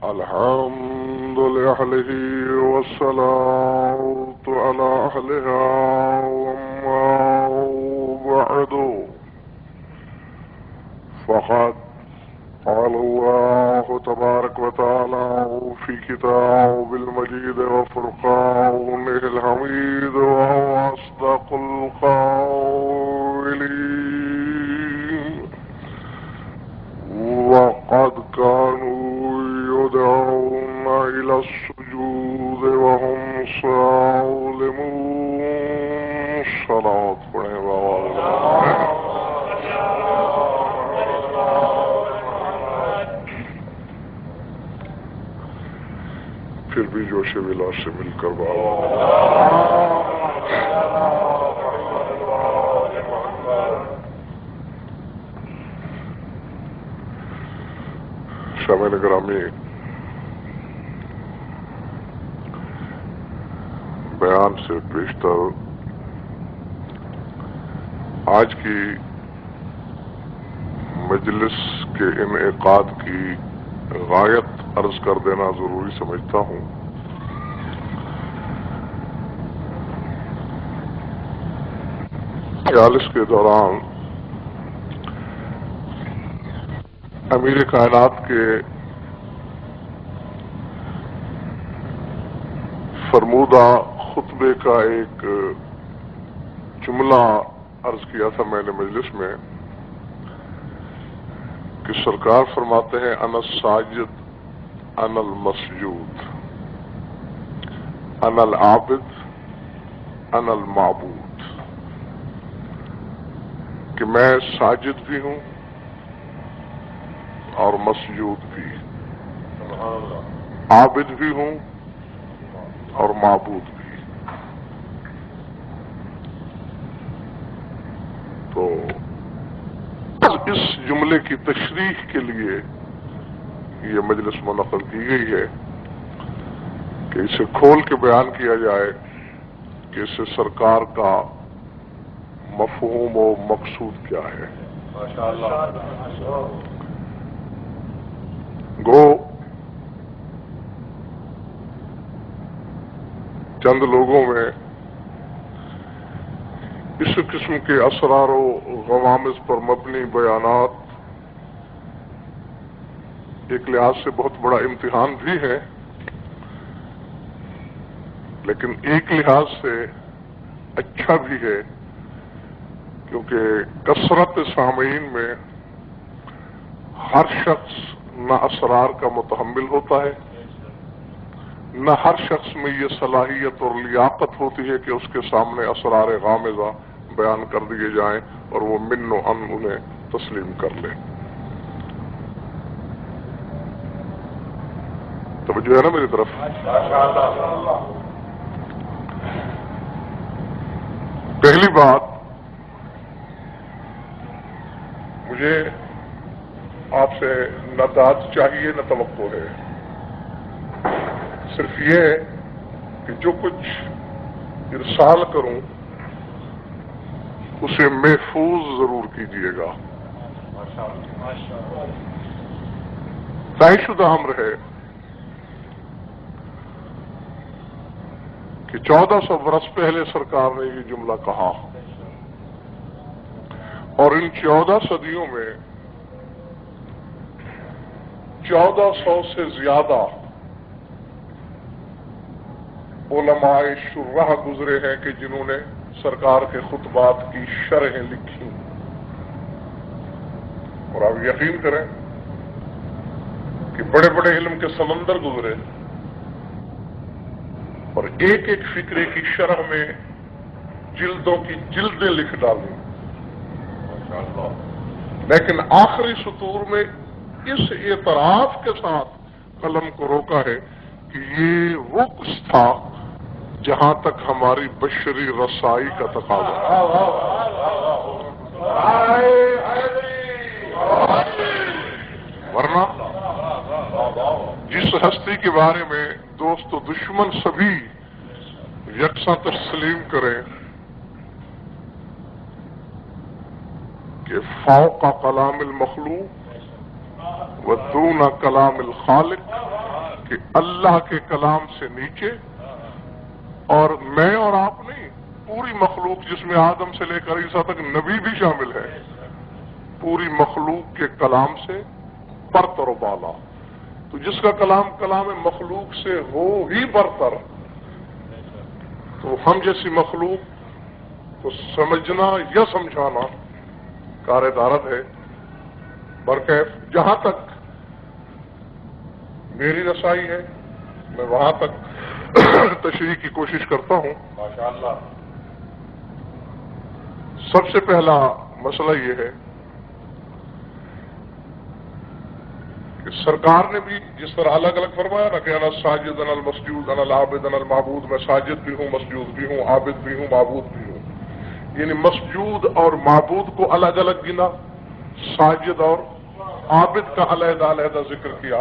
الحمد لأهله والصلاة على أهلها وما بعد فقد قال الله تبارك وتعالى في كتابه المجيد وفرقانه الحميد وهو أصدق القائلين وقد كانوا يدعون إلى السجود وهم سالمون صلاة پڑھیں پھر بھی جوش ولا سے مل کر سامعین گرامی، بیان سے پیشتر آج کی مجلس کے انعقاد کی غایت عرض کر دینا ضروری سمجھتا ہوں۔ اس کے دوران امیر کائنات کے فرمودہ خطبے کا ایک جملہ عرض کیا تھا میں نے مجلس میں کہ سرکار فرماتے ہیں انا الساجد انا المسجود انا العابد انا المعبود، کہ میں ساجد بھی ہوں اور مسجود بھی، عابد بھی ہوں اور معبود بھی۔ تو اس جملے کی تشریح کے لیے یہ مجلس منعقد کی گئی ہے کہ اسے کھول کے بیان کیا جائے کہ اس سے سرکار کا مفہوم و مقصود کیا ہے۔ گو چند لوگوں میں اس قسم کے اسرار و غوامض پر مبنی بیانات ایک لحاظ سے بہت بڑا امتحان بھی ہے، لیکن ایک لحاظ سے اچھا بھی ہے، کیونکہ کثرت سامعین میں ہر شخص نہ اسرار کا متحمل ہوتا ہے، نہ ہر شخص میں یہ صلاحیت اور لیاقت ہوتی ہے کہ اس کے سامنے اسرار غامضہ بیان کر دیے جائیں اور وہ من و ان انہیں تسلیم کر لے۔ توجہ ہے نا میری طرف؟ پہلی بات مجھے آپ سے نہ داد چاہیے نہ توقع ہے، صرف یہ کہ جو کچھ ارسال کروں اسے محفوظ ضرور کیجیے گا۔ طے شدہ امر ہے کہ 1400 برس پہلے سرکار نے یہ جملہ کہا، اور ان 14 صدیوں میں 1400 سے زیادہ علماء شرح گزرے ہیں کہ جنہوں نے سرکار کے خطبات کی شرحیں لکھی، اور آپ یقین کریں کہ بڑے بڑے علم کے سمندر گزرے اور ایک ایک فکرے کی شرح میں جلدوں کی جلدیں لکھ ڈالیں، لیکن آخری سطور میں اس اعتراف کے ساتھ قلم کو روکا ہے کہ یہ وہ کچھ تھا جہاں تک ہماری بشری رسائی کا تقاضا ہے۔ ورنہ جس ہستی کے بارے میں دوست و دشمن سبھی یکساں تسلیم کریں کہ فوق کلام المخلوق و دون کلام الخالق کہ اللہ کے کلام سے نیچے، اور میں اور آپ نہیں، پوری مخلوق جس میں آدم سے لے کر عیسیٰ تک نبی بھی شامل ہے، پوری مخلوق کے کلام سے برتر و بالا۔ تو جس کا کلام کلام مخلوق سے ہو ہی برتر، تو ہم جیسی مخلوق کو سمجھنا یا سمجھانا کار دارت ہے۔ برکیف جہاں تک میری رسائی ہے میں وہاں تک تشریح کی کوشش کرتا ہوں۔ ماشاءاللہ۔ سب سے پہلا مسئلہ یہ ہے کہ سرکار نے بھی جس طرح الگ الگ فرمایا نا کہ انا ساجد انا المسجود انا العابد انا المعبود، میں ساجد بھی ہوں، مسجود بھی ہوں، عابد بھی ہوں، معبود بھی ہوں، یعنی مسجود اور معبود کو الگ الگ گنا، ساجد اور عابد کا علیحدہ علیحدہ ذکر کیا۔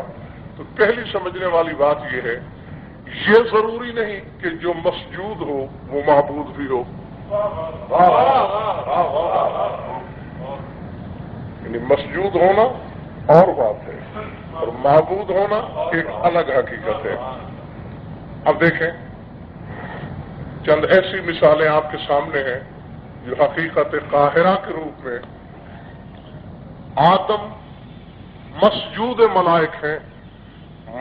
تو پہلی سمجھنے والی بات یہ ہے، یہ ضروری نہیں کہ جو مسجود ہو وہ معبود بھی ہو، یعنی مسجود ہونا اور بات ہے اور معبود ہونا ایک الگ حقیقت ہے۔ اب دیکھیں چند ایسی مثالیں آپ کے سامنے ہیں جو حقیقت قاہرہ کے روپ میں آدم مسجود ملائک ہیں،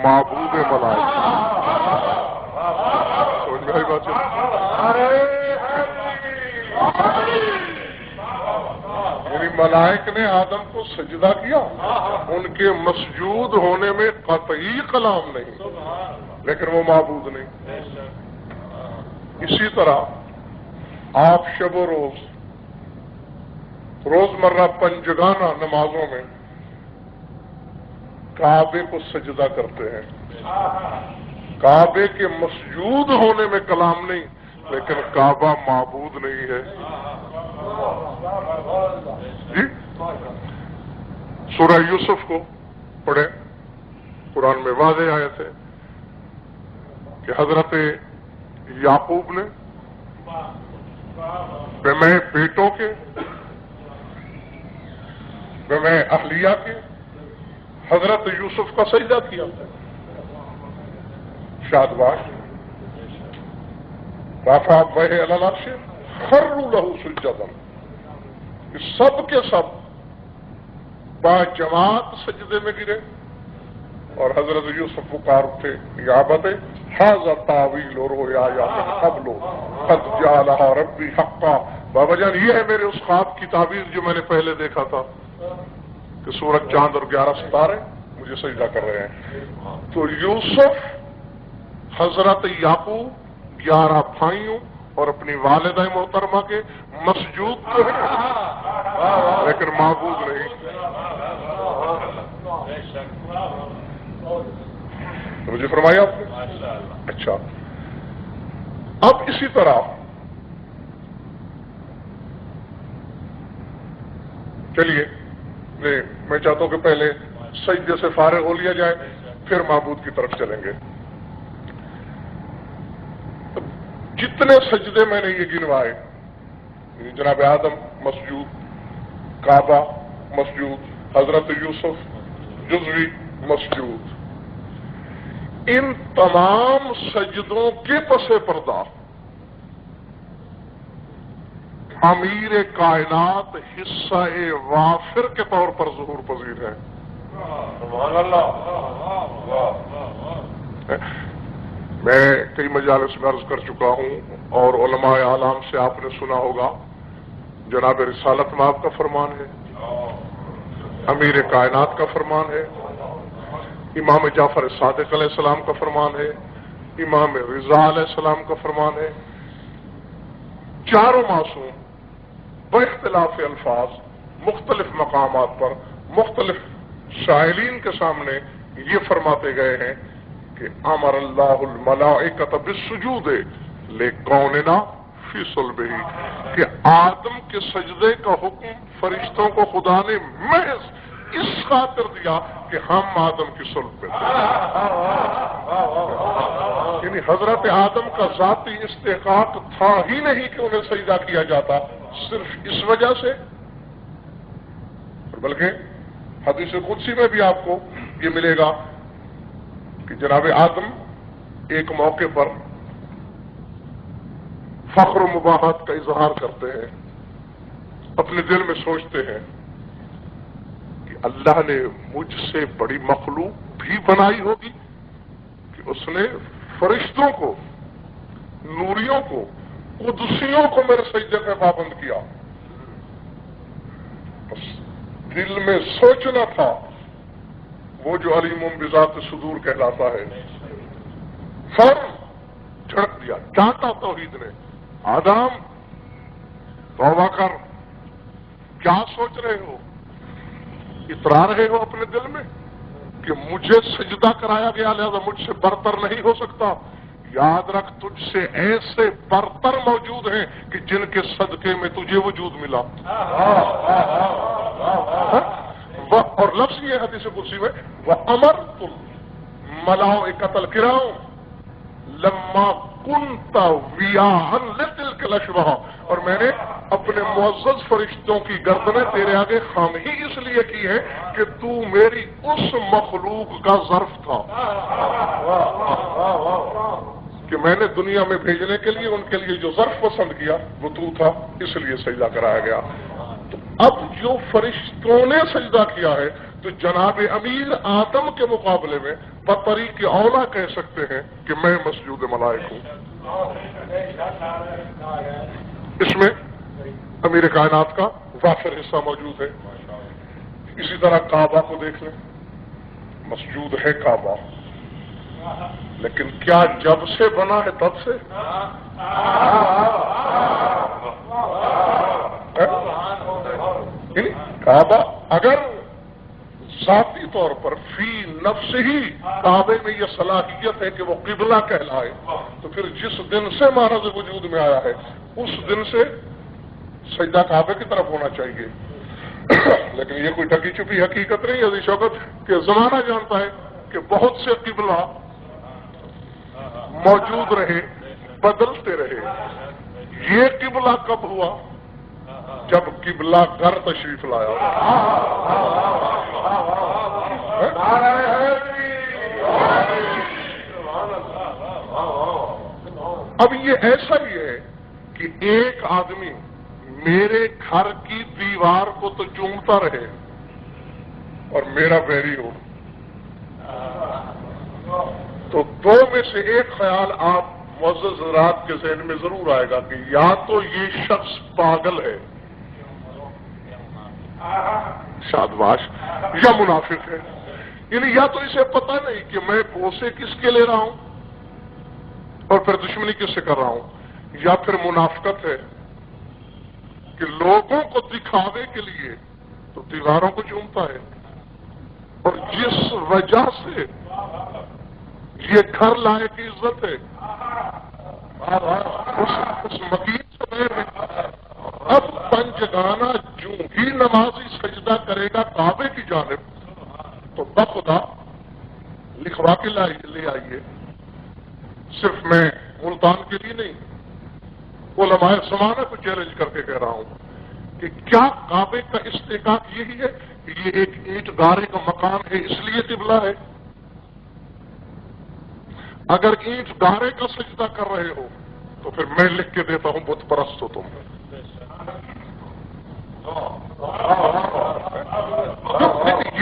معبود ملائک سمجھ میں آئی بات یعنی ملائک نے آدم کو سجدہ کیا، ان کے مسجود ہونے میں قطعی کلام نہیں لیکن وہ معبود نہیں۔ اسی طرح آپ شب و روز روزمرہ پنجگانہ نمازوں میں کعبے کو سجدہ کرتے ہیں، کعبے کے مسجود ہونے میں کلام نہیں لیکن کعبہ معبود نہیں ہے۔ جی سورہ یوسف کو پڑھیں، قرآن میں واضح آیت ہے کہ حضرت یعقوب نے میں بیٹوں کے میں اہلیہ کے حضرت یوسف کا سجدہ کیا، شادباش رافع بہ علی العرش خروا لہ سجدا، سب کے سب با جماعت سجدے میں گرے اور حضرت یوسف پکار اٹھے یا ابت ھذا تاویل رؤیایا من قبل قد جعلها ربی حقا، بابا جان یہ ہے میرے اس خواب کی تعبیر جو میں نے پہلے دیکھا تھا کہ سورج چاند اور 11 ستارے مجھے سجدہ کر رہے ہیں۔ تو یوسف حضرت یعقوب 11 بھائیوں اور اپنی والدہ محترمہ کے مسجود تو ہیں لیکن معبود نہیں۔ مجھے فرمایا آپ نے؟ اچھا، اب اسی طرح چلیے میں چاہتا ہوں کہ پہلے سجدے سے فارغ ہو لیا جائے پھر معبود کی طرف چلیں گے۔ جتنے سجدے میں نے یہ گنوائے، جناب آدم مسجود، کعبہ مسجود، حضرت یوسف جزوی مسجود، ان تمام سجدوں کے پس پردہ امیر کائنات حصہ وافر کے طور پر ظہور پذیر ہے۔ سبحان اللہ۔ میں کئی مجالس میں عرض کر چکا ہوں اور علماء اعلام سے آپ نے سنا ہوگا، جناب رسالت میں آپ کا فرمان ہے، امیر کائنات کا فرمان ہے، امام جعفر صادق علیہ السلام کا فرمان ہے، امام رضا علیہ السلام کا فرمان ہے، چاروں معصوم باختلاف الفاظ مختلف مقامات پر مختلف شائلین کے سامنے یہ فرماتے گئے ہیں کہ امر اللہ الملائکۃ بالسجود لکوننا فی صلبہ، کہ آدم کے سجدے کا حکم فرشتوں کو خدا نے محض اس خاطر دیا کہ ہم آدم کی صلب پہ تھے، یعنی حضرت آدم کا ذاتی استحقاق تھا ہی نہیں کہ انہیں سجدہ کیا جاتا، صرف اس وجہ سے، بلکہ حدیث قدسی میں بھی آپ کو یہ ملے گا کہ جناب آدم ایک موقع پر فخر و مباحت کا اظہار کرتے ہیں، اپنے دل میں سوچتے ہیں کہ اللہ نے مجھ سے بڑی مخلوق بھی بنائی ہوگی کہ اس نے فرشتوں کو، نوریوں کو، قدسیوں کو میرے سجدے پہ پابند کیا۔ بس دل میں سوچنا تھا، وہ جو علیم بذات صدور کہلاتا ہے، فوراً جھڑک دیا، ڈانٹا توحید نے، آدم توبہ کر، کیا سوچ رہے ہو؟ اترا رہے ہو اپنے دل میں کہ مجھے سجدہ کرایا گیا لہذا مجھ سے برتر نہیں ہو سکتا؟ یاد رکھ، تجھ سے ایسے برتر موجود ہیں کہ جن کے صدقے میں تجھے وجود ملا۔ اور لفظ یہ حدیث قدسی میں وَأَمَرْتُ الْمَلَائِكَةَ الْكِرَامَ لَمَّا كُنْتَ وِيَاهًا لِتِلْكَ الْأَشْبَاحِ، اور میں نے اپنے معزز فرشتوں کی گردنیں تیرے آگے خام ہی اس لیے کی ہیں کہ تو میری اس مخلوق کا ظرف تھا کہ میں نے دنیا میں بھیجنے کے لیے ان کے لیے جو ظرف پسند کیا وہ تو تھا، اس لیے سجدہ کرایا گیا۔ تو اب جو فرشتوں نے سجدہ کیا ہے تو جناب امیر آدم کے مقابلے میں بطریق اولا کہہ سکتے ہیں کہ میں مسجود ملائک ہوں۔ اس میں امیر کائنات کا وافر حصہ موجود ہے۔ اسی طرح کعبہ کو دیکھ لیں، مسجود ہے کعبہ، لیکن کیا جب سے بنا ہے تب سے؟ کعبہ اگر ذاتی طور پر فی نفس ہی کعبے میں یہ صلاحیت ہے کہ وہ قبلہ کہلائے، تو پھر جس دن سے مہرز وجود میں آیا ہے اس دن سے سجدہ کعبے کی طرف ہونا چاہیے۔ لیکن یہ کوئی ڈھکی چھپی حقیقت نہیں عزیز شوکت کہ زمانہ جانتا ہے کہ بہت سے قبلہ موجود رہے، بدلتے رہے۔ یہ قبلہ کب ہوا؟ جب قبلہ گر تشریف لایا۔ اب یہ ایسا ہی ہے کہ ایک آدمی میرے گھر کی دیوار کو تو چومتا رہے اور میرا بیری ہو، تو دو میں سے ایک خیال آپ معزز حضرات کے ذہن میں ضرور آئے گا کہ یا تو یہ شخص پاگل ہے، شادباش، یا منافق ہے۔ یعنی یا تو اسے پتہ نہیں کہ میں بوسے کس کے لے رہا ہوں اور پھر دشمنی کس سے کر رہا ہوں، یا پھر منافقت ہے کہ لوگوں کو دکھاوے کے لیے تو دیواروں کو چومتا ہے، اور جس وجہ سے یہ گھر لائے کی عزت ہے اس مکین سے بیر ہے۔ اب پنجگانہ جو ہی نمازی سجدہ کرے گا کعبے کی جانب تو بخدا لکھوا کے لے آئیے۔ صرف میں ملتان کے لیے نہیں، علماء زمانہ کو چیلنج کر کے کہہ رہا ہوں کہ کیا کعبے کا استحقاق یہی ہے کہ یہ ایک اینٹ گارے کا مکان ہے اس لیے قبلہ ہے؟ اگر اینٹ گارے کا سجدہ کر رہے ہو تو پھر میں لکھ کے دیتا ہوں بت پرست ہو تم۔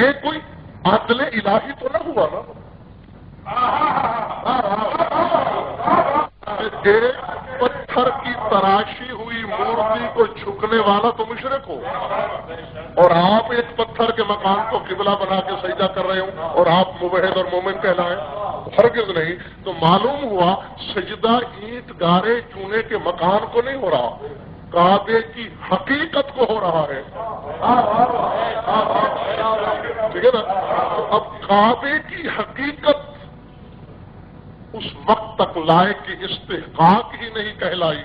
یہ کوئی عدل الہی تو نہ ہوا نا؟ ایک پتھر کی تراشی ہوئی مورتی کو جھکنے والا تو مشرک ہو، اور آپ ایک پتھر کے مکان کو قبلہ بنا کے سجدہ کر رہے ہوں اور آپ موحد اور مومن کہلائیں؟ ہرگز نہیں۔ تو معلوم ہوا سجدہ اینٹ گارے چونے کے مکان کو نہیں ہو رہا، کعبے کی حقیقت کو ہو رہا ہے۔ ٹھیک ہے نا؟ اب کعبے کی حقیقت اس وقت تک لائق کی استحقاق ہی نہیں کہلائی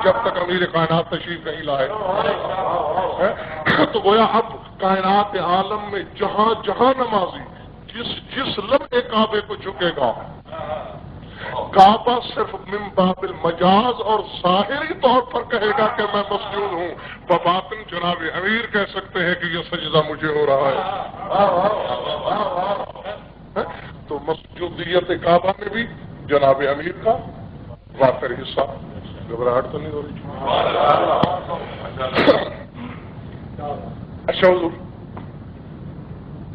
جب تک امیر کائنات تشریف نہیں لائے۔ تو گویا اب کائنات عالم میں جہاں جہاں نمازی جس لمحے کعبے کو جھکے گا، کعبہ صرف من باب المجاز اور ظاہری طور پر کہے گا کہ میں مسجود ہوں، بباطن جناب امیر کہہ سکتے ہیں کہ یہ سجدہ مجھے ہو رہا ہے۔ تو تو مسجودیت کعبہ میں بھی جناب امیر کا وافر حصہ. گھبراہٹ تو نہیں ہو رہی؟ اچھا حضور،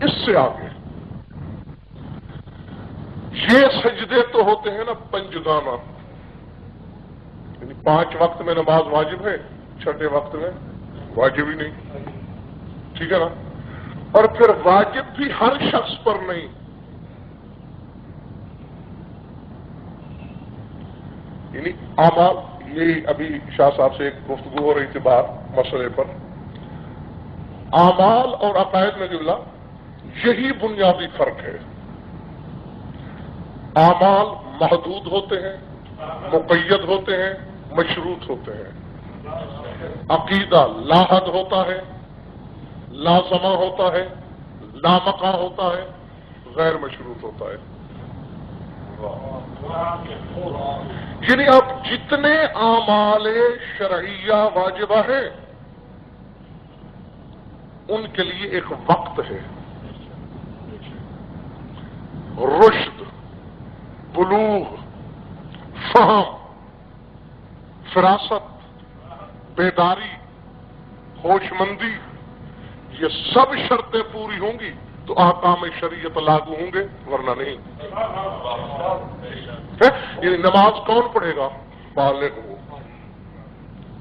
اس سے آگے یہ سجدے تو ہوتے ہیں نا پنجگانہ، یعنی 5 وقت میں نماز واجب ہے، 6 وقت میں واجب ہی نہیں. ٹھیک ہے نا؟ اور پھر واجب بھی ہر شخص پر نہیں. یعنی اعمال، یہ ابھی شاہ صاحب سے ایک گفتگو ہو رہی تھی باہر مسئلے پر. اعمال اور عقائد میں جملہ یہی بنیادی فرق ہے. اعمال محدود ہوتے ہیں، مقید ہوتے ہیں، مشروط ہوتے ہیں. عقیدہ لا حد ہوتا ہے، لازمہ ہوتا ہے، لامقع ہوتا ہے، غیر مشروط ہوتا ہے. یعنی اب جتنے اعمال شرعیہ واجبہ ہیں ان کے لیے ایک وقت ہے. رشد، بلوغ، فہم، فراست، بیداری، ہوش مندی، یہ سب شرطیں پوری ہوں گی تو احکام شریعت لاگو ہوں گے، ورنہ نہیں. یہ نماز کون پڑھے گا؟ بالغ ہو،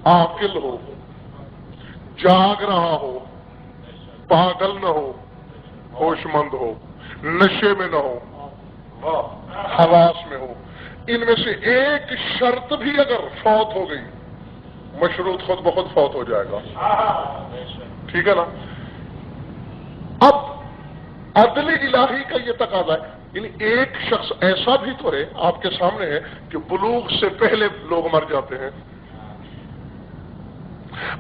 عاقل ہو، جاگ رہا ہو، پاگل نہ ہو، ہوش مند ہو، نشے میں نہ ہو، حواس میں ہو. ان میں سے ایک شرط بھی اگر فوت ہو گئی، مشروط خود بخود فوت ہو جائے گا. ٹھیک ہے نا؟ اب عدل الہی کا یہ تقاضا ہے. یعنی ایک شخص ایسا بھی تو ہے آپ کے سامنے ہے کہ بلوغ سے پہلے لوگ مر جاتے ہیں.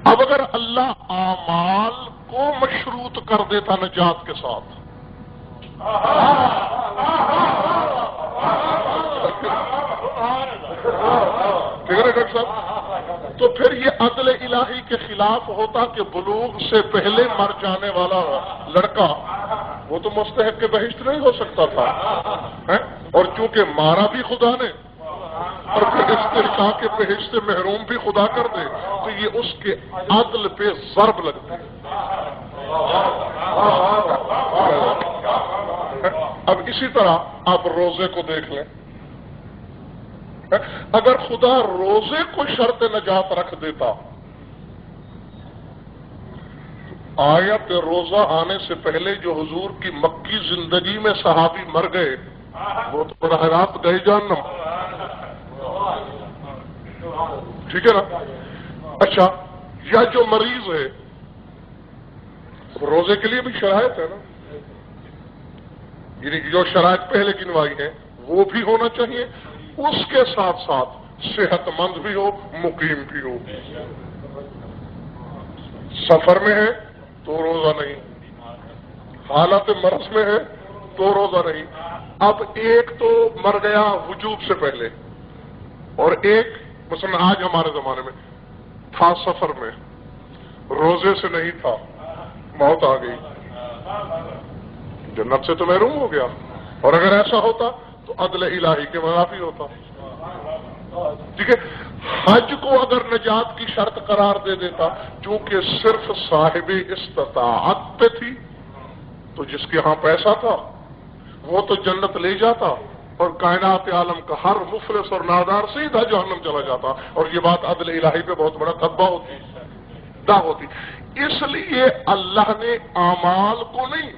اب اگر اللہ اعمال کو مشروط کر دیتا نجات کے ساتھ، ٹھیک ہے نا ڈاکٹر صاحب، تو پھر یہ عدل الہی کے خلاف ہوتا کہ بلوغ سے پہلے مر جانے والا لڑکا وہ تو مستحق کے بہشت نہیں ہو سکتا تھا. اور چونکہ مارا بھی خدا نے اور پھر استحقاق کے بہشت سے محروم بھی خدا کر دے تو یہ اس کے عدل پہ ضرب لگتی ہے. اب اسی طرح آپ روزے کو دیکھ لیں. اگر خدا روزے کو شرط نجات رکھ دیتا، آیت روزہ آنے سے پہلے جو حضور کی مکی زندگی میں صحابی مر گئے وہ تو براہ راست گئے جہنم. ٹھیک ہے نا؟ اچھا، یا جو مریض ہے روزے کے لیے بھی شرائط ہے نا، یعنی جو شرائط پہلے گنوائی ہیں وہ بھی ہونا چاہیے، اس کے ساتھ ساتھ صحت مند بھی ہو، مقیم بھی ہو. سفر میں ہے تو روزہ نہیں، حالت مرض میں ہے تو روزہ نہیں. اب ایک تو مر گیا وجوب سے پہلے، اور ایک مثلا آج ہمارے زمانے میں تھا سفر میں، روزے سے نہیں تھا، موت آ گئی، جنت سے تو محروم ہو گیا. اور اگر ایسا ہوتا تو عدل الہی کے منافی ہوتا. ٹھیک ہے؟ حج کو اگر نجات کی شرط قرار دے دیتا، چونکہ صرف صاحب استطاعت پہ تھی تو جس کے ہاں پیسہ تھا وہ تو جنت لے جاتا اور کائنات عالم کا ہر مفلس اور نادار سیدھا جہنم چلا جاتا، اور یہ بات عدل الہی پہ بہت بڑا دبا ہوتی، دا ہوتی. اس لیے اللہ نے اعمال کو نہیں،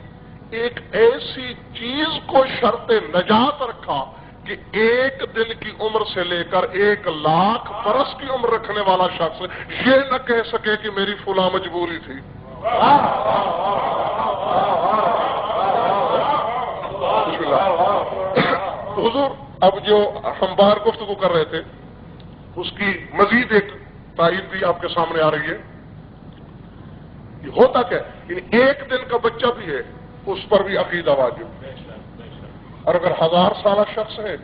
ایک ایسی چیز کو شرط نجات رکھا کہ 1 دن کی عمر سے لے کر 1,00,000 برس کی عمر رکھنے والا شخص یہ نہ کہہ سکے کہ میری فلاں مجبوری تھی. حضور اب جو ہم باہر گفتگو کر رہے تھے اس کی مزید ایک تائید بھی آپ کے سامنے آ رہی ہے. یہ ہوتا کیا؟ یعنی 1 دن کا بچہ بھی ہے اس پر بھی عقیدہ واجب، اور اگر 1000 سالہ شخص ہے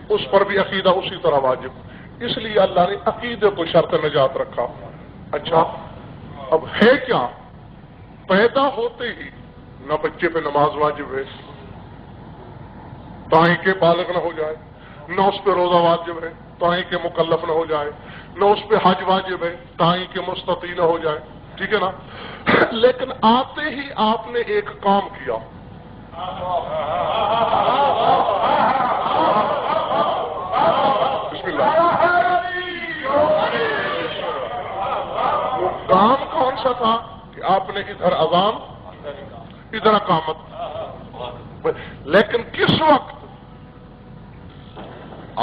اس پر بھی عقیدہ اسی طرح واجب. اس لیے اللہ نے عقیدے کو شرط نجات رکھا. اچھا، اب ہے کیا؟ پیدا ہوتے ہی نہ بچے پہ نماز واجب ہے، تاہیں کہ بالغ نہ ہو جائے، نہ اس پہ روزہ واجب ہے تاہیں کہ مکلف نہ ہو جائے، نہ اس پہ حج واجب ہے تاہیں کہ مستطیع نہ ہو جائے، ٹھیک ہے نا؟ لیکن آتے ہی آپ نے ایک کام کیا، بسم اللہ، وہ کام کون سا تھا کہ آپ نے ادھر اذان ادھر اقامت، لیکن کس وقت؟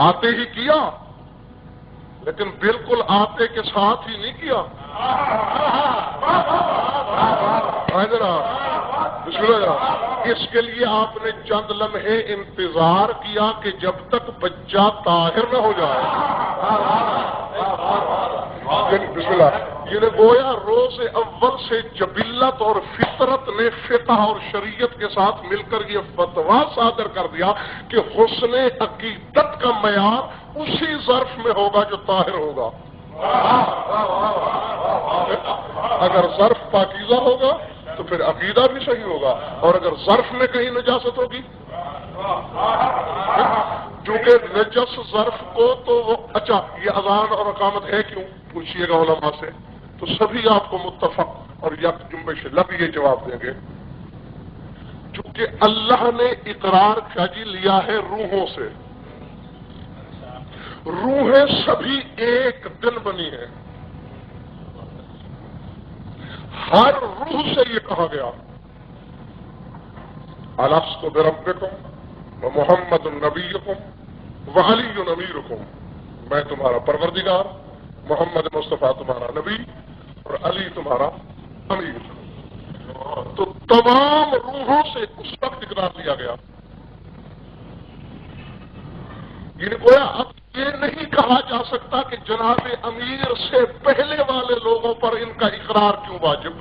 آتے ہی کیا، لیکن بالکل آتے کے ساتھ ہی نہیں کیا۔ بسم اللہ جناب، اس کے لیے آپ نے چند لمحے انتظار کیا کہ جب تک بچہ طاہر نہ ہو جائے۔ بسم اللہ، یہ گویا روز اول سے جبلت اور فطرت نے فقہ اور شریعت کے ساتھ مل کر یہ فتویٰ صادر کر دیا کہ حسن عقیدت کا معیار اسی ظرف میں ہوگا جو طاہر ہوگا۔ اگر ظرف پاکیزہ ہوگا تو پھر عقیدہ بھی صحیح ہوگا، اور اگر ظرف میں کہیں نجاست ہوگی، چونکہ نجس ظرف کو تو وہ اچھا یہ اذان اور اقامت ہے کیوں پوچھئے گا علماء سے، تو سبھی آپ کو متفق اور یک جنبش لب یہ جواب دیں گے، چونکہ اللہ نے اقرار کیا جی لیا ہے روحوں سے، روحیں سبھی ایک دن بنی ہیں، ہر روح سے یہ کہا گیا الست بربکم ومحمد نبیکم وعلی امیرکم، میں تمہارا پروردگار، محمد مصطفیٰ تمہارا نبی اور علی تمہارا امیر۔ تو تمام روحوں سے اس وقت اقرار لیا گیا، یعنی گویا اب یہ نہیں کہا جا سکتا کہ جناب امیر سے پہلے والے لوگوں پر ان کا اقرار کیوں واجب۔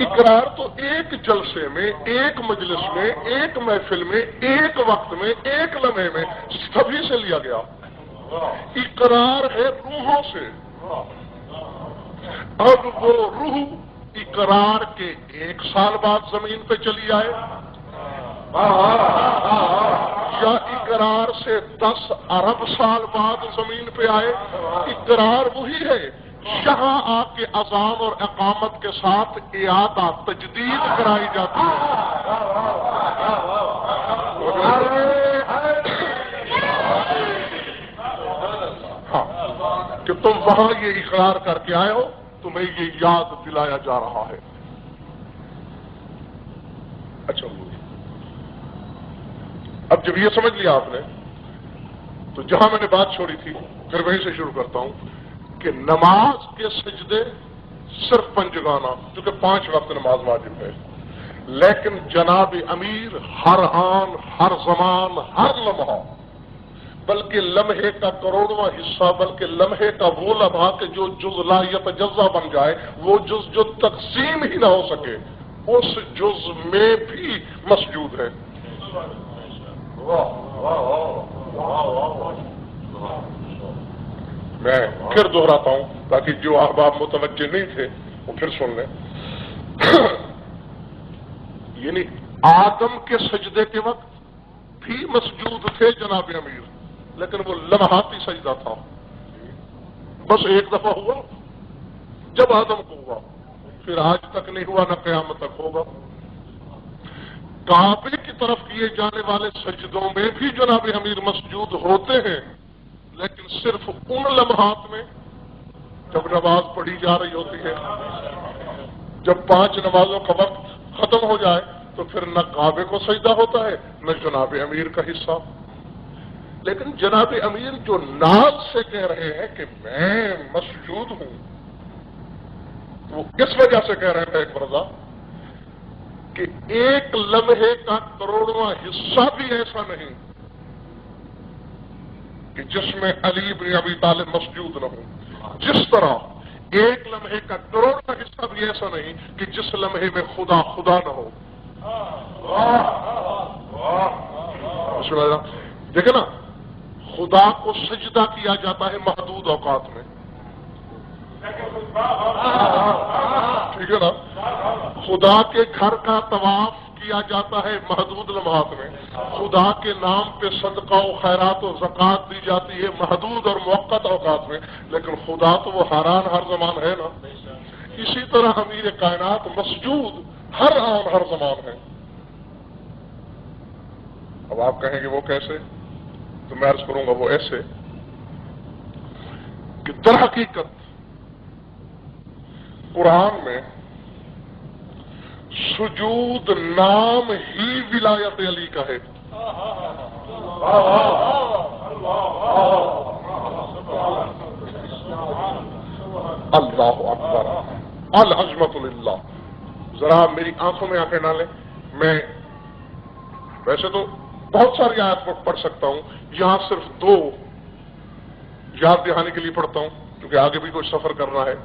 اقرار تو ایک جلسے میں، ایک مجلس میں، ایک محفل میں، ایک وقت میں، ایک لمحے میں سبھی سے لیا گیا، اقرار ہے روحوں سے۔ اب وہ روح اقرار کے 1 سال بعد زمین پہ چلی آئے یا اقرار سے 10 ارب سال بعد زمین پہ آئے، اقرار وہی ہے، یہاں آ کے اذان اور اقامت کے ساتھ اعادہ تجدید کرائی جاتی ہے۔ ہاں کہ تم وہاں یہ اقرار کر کے آئے ہو، تمہیں یہ یاد دلایا جا رہا ہے۔ اچھا اب جب یہ سمجھ لیا آپ نے تو جہاں میں نے بات چھوڑی تھی پھر وہیں سے شروع کرتا ہوں کہ نماز کے سجدے صرف پنجگانہ، کیونکہ 5 وقت نماز واجب ہے، لیکن جناب امیر ہر آن، ہر زمان، ہر لمحہ، بلکہ لمحے کا کروڑواں حصہ، بلکہ لمحے کا وہ لمحہ کہ جو جز لا یتجزا بن جائے، وہ جز جو تقسیم ہی نہ ہو سکے، اس جز میں بھی مسجود ہے۔ میں پھر دہراتا ہوں تاکہ جو احباب متوجہ نہیں تھے وہ پھر سن لیں۔ یعنی آدم کے سجدے کے وقت بھی مسجود تھے جناب امیر، لیکن وہ لمحاتی سجدہ تھا، بس ایک دفعہ ہوا جب آدم کو ہوا، پھر آج تک نہیں ہوا، نہ قیامت تک ہوگا۔ کعبے کی طرف کیے جانے والے سجدوں میں بھی جناب امیر مسجود ہوتے ہیں، لیکن صرف ان لمحات میں جب نماز پڑھی جا رہی ہوتی ہے، جب 5 نمازوں کا وقت ختم ہو جائے تو پھر نہ کعبے کو سجدہ ہوتا ہے نہ جناب امیر کا حصہ۔ لیکن جناب امیر جو ناز سے کہہ رہے ہیں کہ میں مسجود ہوں، وہ کس وجہ سے کہہ رہے ہیں ایک مرضا کہ ایک لمحے کا کروڑواں حصہ بھی ایسا نہیں کہ جس میں علی بن ابی طالب مسجود نہ ہوں، جس طرح ایک لمحے کا کروڑواں حصہ بھی ایسا نہیں کہ جس لمحے میں خدا خدا نہ ہو۔ دیکھیں نا، خدا کو سجدہ کیا جاتا ہے محدود اوقات میں، ٹھیک ہے نا؟ خدا کے گھر کا طواف کیا جاتا ہے محدود لمحات میں، خدا کے نام پہ صدقہ و خیرات و زکوٰۃ دی جاتی ہے محدود اور موقت اوقات میں، لیکن خدا تو وہ حیران ہر زمان ہے نا۔ اسی طرح امیر کائنات مسجود ہر آن ہر زمان ہے۔ اب آپ کہیں گے وہ کیسے؟ تو میں عرض کروں گا وہ ایسے کہ در حقیقت قرآن میں سجود نام ہی ولایت علی کا ہے۔ اللہ اکبر، العظمت للہ۔ ذرا میری آنکھوں میں آنکھیں ڈالیں۔ میں ویسے تو بہت ساری آیات پڑھ سکتا ہوں، یہاں صرف 2 یاد دہانے کے لیے پڑھتا ہوں کیونکہ آگے بھی کوئی سفر کرنا ہے۔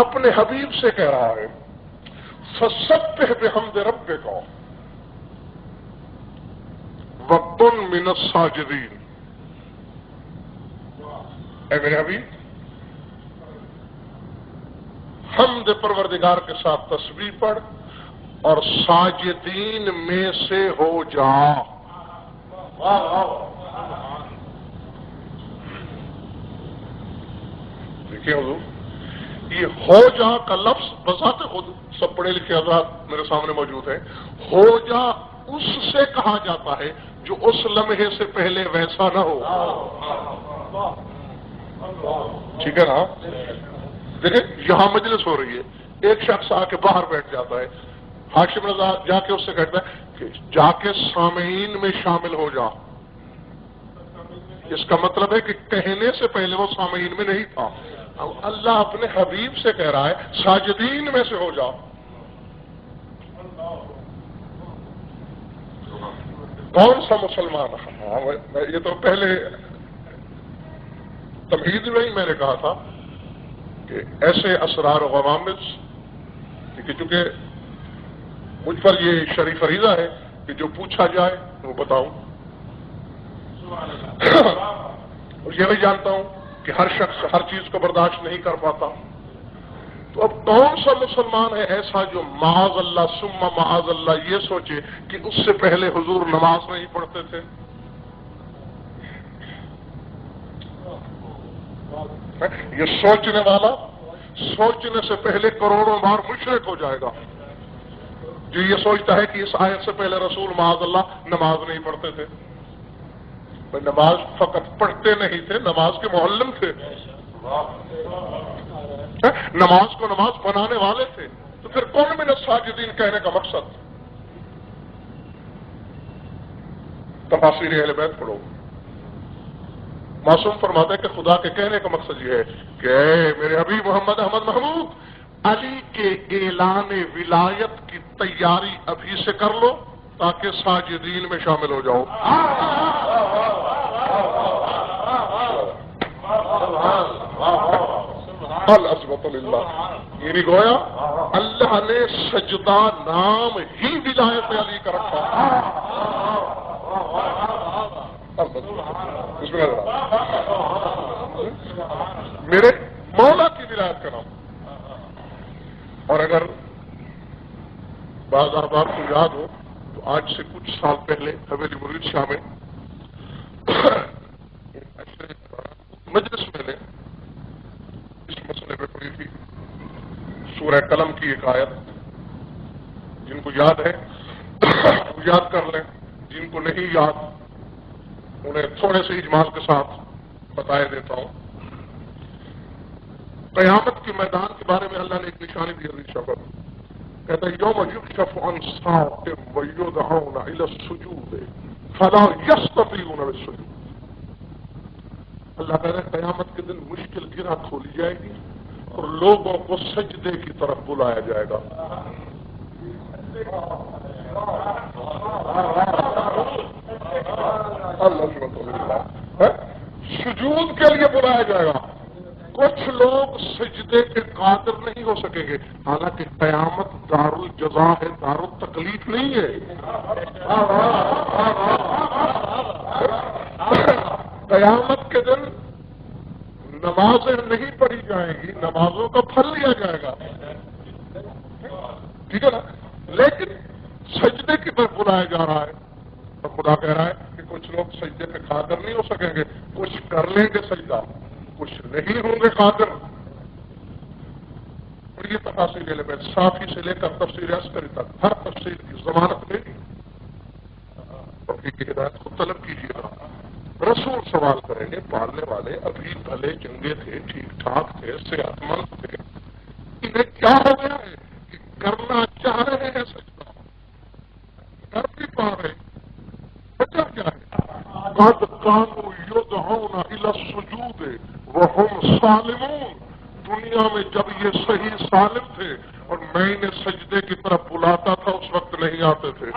اپنے حبیب سے کہہ رہا ہے فسبح بحمد ربک وکن من الساجدین۔ اے میرے حبیب، حمد پروردگار کے ساتھ تسبیح پڑھ اور ساجدین میں سے ہو جا۔ دیکھیں حضور، یہ ہو جا کا لفظ بذات خود، سب پڑھے لکھے حضرات میرے سامنے موجود ہیں، ہو جا اس سے کہا جاتا ہے جو اس لمحے سے پہلے ویسا نہ ہو۔ ٹھیک ہے نا؟ دیکھیں یہاں مجلس ہو رہی ہے، ایک شخص آ کے باہر بیٹھ جاتا ہے، ہاشم رضا جا کے اس سے کہتا ہے کہ جا کے سامعین میں شامل ہو جا۔ اس کا مطلب ہے کہ کہنے سے پہلے وہ سامعین میں نہیں تھا۔ اب اللہ اپنے حبیب سے کہہ رہا ہے ساجدین میں سے ہو جا۔ کون سا مسلمان؟ یہ تو پہلے تمہید میں ہی میں نے کہا تھا کہ ایسے اسرار و غوامض، چونکہ مجھ پر یہ شریف فریضہ ہے کہ جو پوچھا جائے وہ بتاؤں، اور یہ بھی جانتا ہوں کہ ہر شخص ہر چیز کو برداشت نہیں کر پاتا۔ تو اب کون سا مسلمان ہے ایسا جو معاذ اللہ ثم معاذ اللہ یہ سوچے کہ اس سے پہلے حضور نماز نہیں پڑھتے تھے؟ یہ سوچنے والا سوچنے سے پہلے کروڑوں بار مشرک ہو جائے گا جو یہ سوچتا ہے کہ اس آیت سے پہلے رسول معاذ اللہ نماز نہیں پڑھتے تھے۔ نماز فقط پڑھتے نہیں تھے، نماز کے معلم تھے، نماز کو نماز بنانے والے تھے۔ تو پھر کون من الساجدین کہنے کا مقصد؟ تفاسیر اہل بیت پڑھو، معصوم فرماتا ہے کہ خدا کے کہنے کا مقصد یہ ہے کہ اے میرے حبیب محمد احمد محمود، علی کے اعلان ولایت کی تیاری ابھی سے کر لو تاکہ ساجدین میں شامل ہو جاؤ۔ العظمت للہ، یہ بھی گویا اللہ نے سجدہ نام ہی ولایت علی کا رکھا۔ بسم اللہ، میرے مولا کی ولایت کا نام۔ اور اگر بعض احباب کو یاد ہو تو آج سے کچھ سال پہلے حویلی مرید شاہ میں مجلس میں نے اس مسئلے پہ پڑھی تھی سورہ قلم کی ایک آیت، جن کو یاد ہے وہ یاد کر لیں، جن کو نہیں یاد انہیں تھوڑے سے اجمال کے ساتھ بتائے دیتا ہوں۔ قیامت کے میدان کے بارے میں اللہ نے ایک نشانی دی حدیث شفر، کہتا ہے یوم یکشف عن ساق ویدعون الی السجود فلا یستطیعون للسجود۔ اللہ کہتا ہے قیامت کے دن مشکل گرہ کھولی جائے گی اور لوگوں کو سجدے کی طرف بلایا جائے گا۔ سجود کے لیے بلایا جائے گا۔ کچھ لوگ سجدے کے قادر نہیں ہو سکیں گے، حالانکہ قیامت دار الجزا ہے، دار التکلیف نہیں ہے۔ قیامت کے دن نمازیں نہیں پڑھی جائیں گی، نمازوں کا پھل لیا جائے گا، ٹھیک ہے نا؟ لیکن سجدے کی طرف بلایا جا رہا ہے. اور خدا کہہ رہا ہے کہ کچھ لوگ سجدے پہ قادر نہیں ہو سکیں گے، کچھ کر لیں گے سجدہ، کچھ نہیں ہوں گے قادر. اور یہ تفاصیل علم ہے، صافی سے لے کر تفسیر عسکری تک ہر تفسیر کی ضمانت نہیں. کی ہدایت کو طلب کیجیے گا. رسول سوال کریں گے، پالنے والے ابھی بھلے چنگے تھے، ٹھیک ٹھاک تھے، صحت مند تھے، انہیں کیا ہو گیا ہے کہ کرنا چاہ رہے ہیں سجدہ، کر بھی پا رہے، وجہ کیا ہے؟ قد کانوا یدعون الی السجود وهم سالمون. دنیا میں جب یہ صحیح سالم تھے اور میں انہیں سجدے کی طرف بلاتا تھا اس وقت نہیں آتے تھے.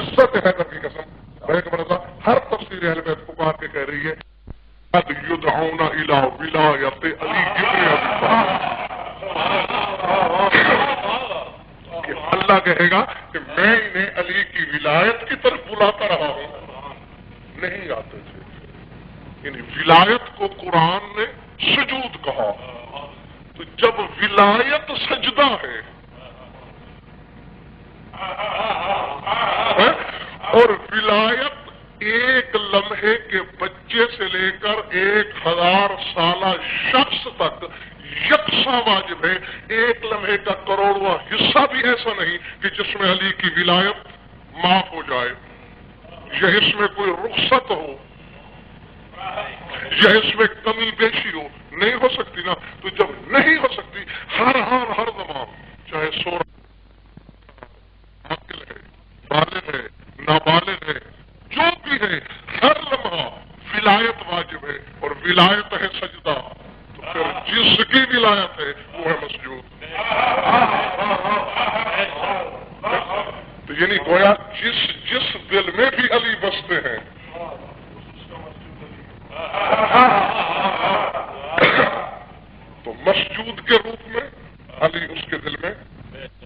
عزت ہے نبی قسم ایک مرتبہ ہر تفسیر اہل بیت پکار کے کہہ رہی ہے قد یدعون الی ولایت علی ابن ابی طالب. کہ اللہ کہے گا کہ میں انہیں علی کی ولایت کی طرف بلاتا رہا ہوں، نہیں آتے تھے. یعنی ولایت کو قرآن نے سجود کہا. تو جب ولایت سجدہ ہے اور ولایت ایک لمحے کے بچے سے لے کر 1000 سالہ شخص تک یکساں واجب ہے. ایک لمحے کا کروڑواں حصہ بھی ایسا نہیں کہ جس میں علی کی ولایت معاف ہو جائے، یا اس میں کوئی رخصت ہو، یا اس میں کمی بیشی ہو. نہیں ہو سکتی نا. تو جب نہیں ہو سکتی ہر زمان چاہے سورہ عاقل ہے، بالغ ہے، نابالغ ہے، جو بھی ہے، ہر لمحہ ولایت واجب ہے اور ولایت ہے سجدہ. تو پھر جس کی ولایت ہے وہ ہے مسجود. تو یعنی گویا جس دل میں بھی علی بستے ہیں تو مسجود کے روپ میں علی اس کے دل میں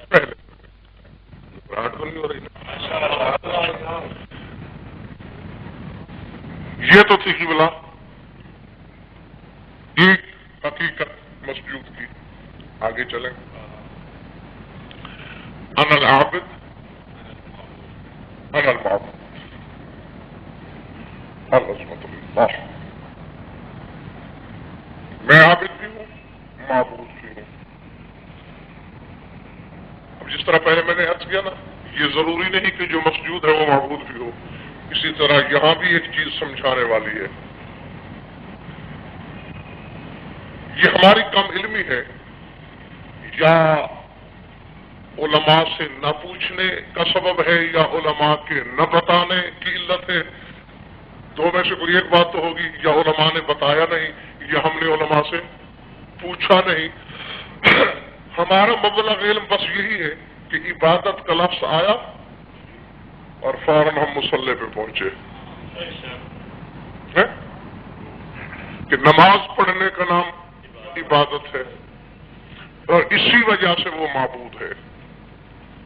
پہلے. نہیں ہو رہی. یہ تو تھی قبلہ ایک حقیقت مسجود کی. آگے چلیں. انا العابد انا المعبود العظمت للہ. میں عابد بھی ہوں، معبود بھی ہوں. اب جس طرح پہلے میں نے عرض کیا نا، یہ ضروری نہیں کہ جو مسجود ہے وہ معبود بھی ہو. اسی طرح یہاں بھی ایک چیز سمجھانے والی ہے. یہ ہماری کم علمی ہے یا علماء سے نہ پوچھنے کا سبب ہے یا علماء کے نہ بتانے کی علت ہے. دو میں سے کوئی ایک بات تو ہوگی، یا علماء نے بتایا نہیں یا ہم نے علماء سے پوچھا نہیں. ہمارا مبلغ علم بس یہی ہے کہ عبادت کا لفظ آیا اور فوراً ہم مصلی پہ پہنچے کہ نماز پڑھنے کا نام عبادت ہے اور اسی وجہ سے وہ معبود ہے.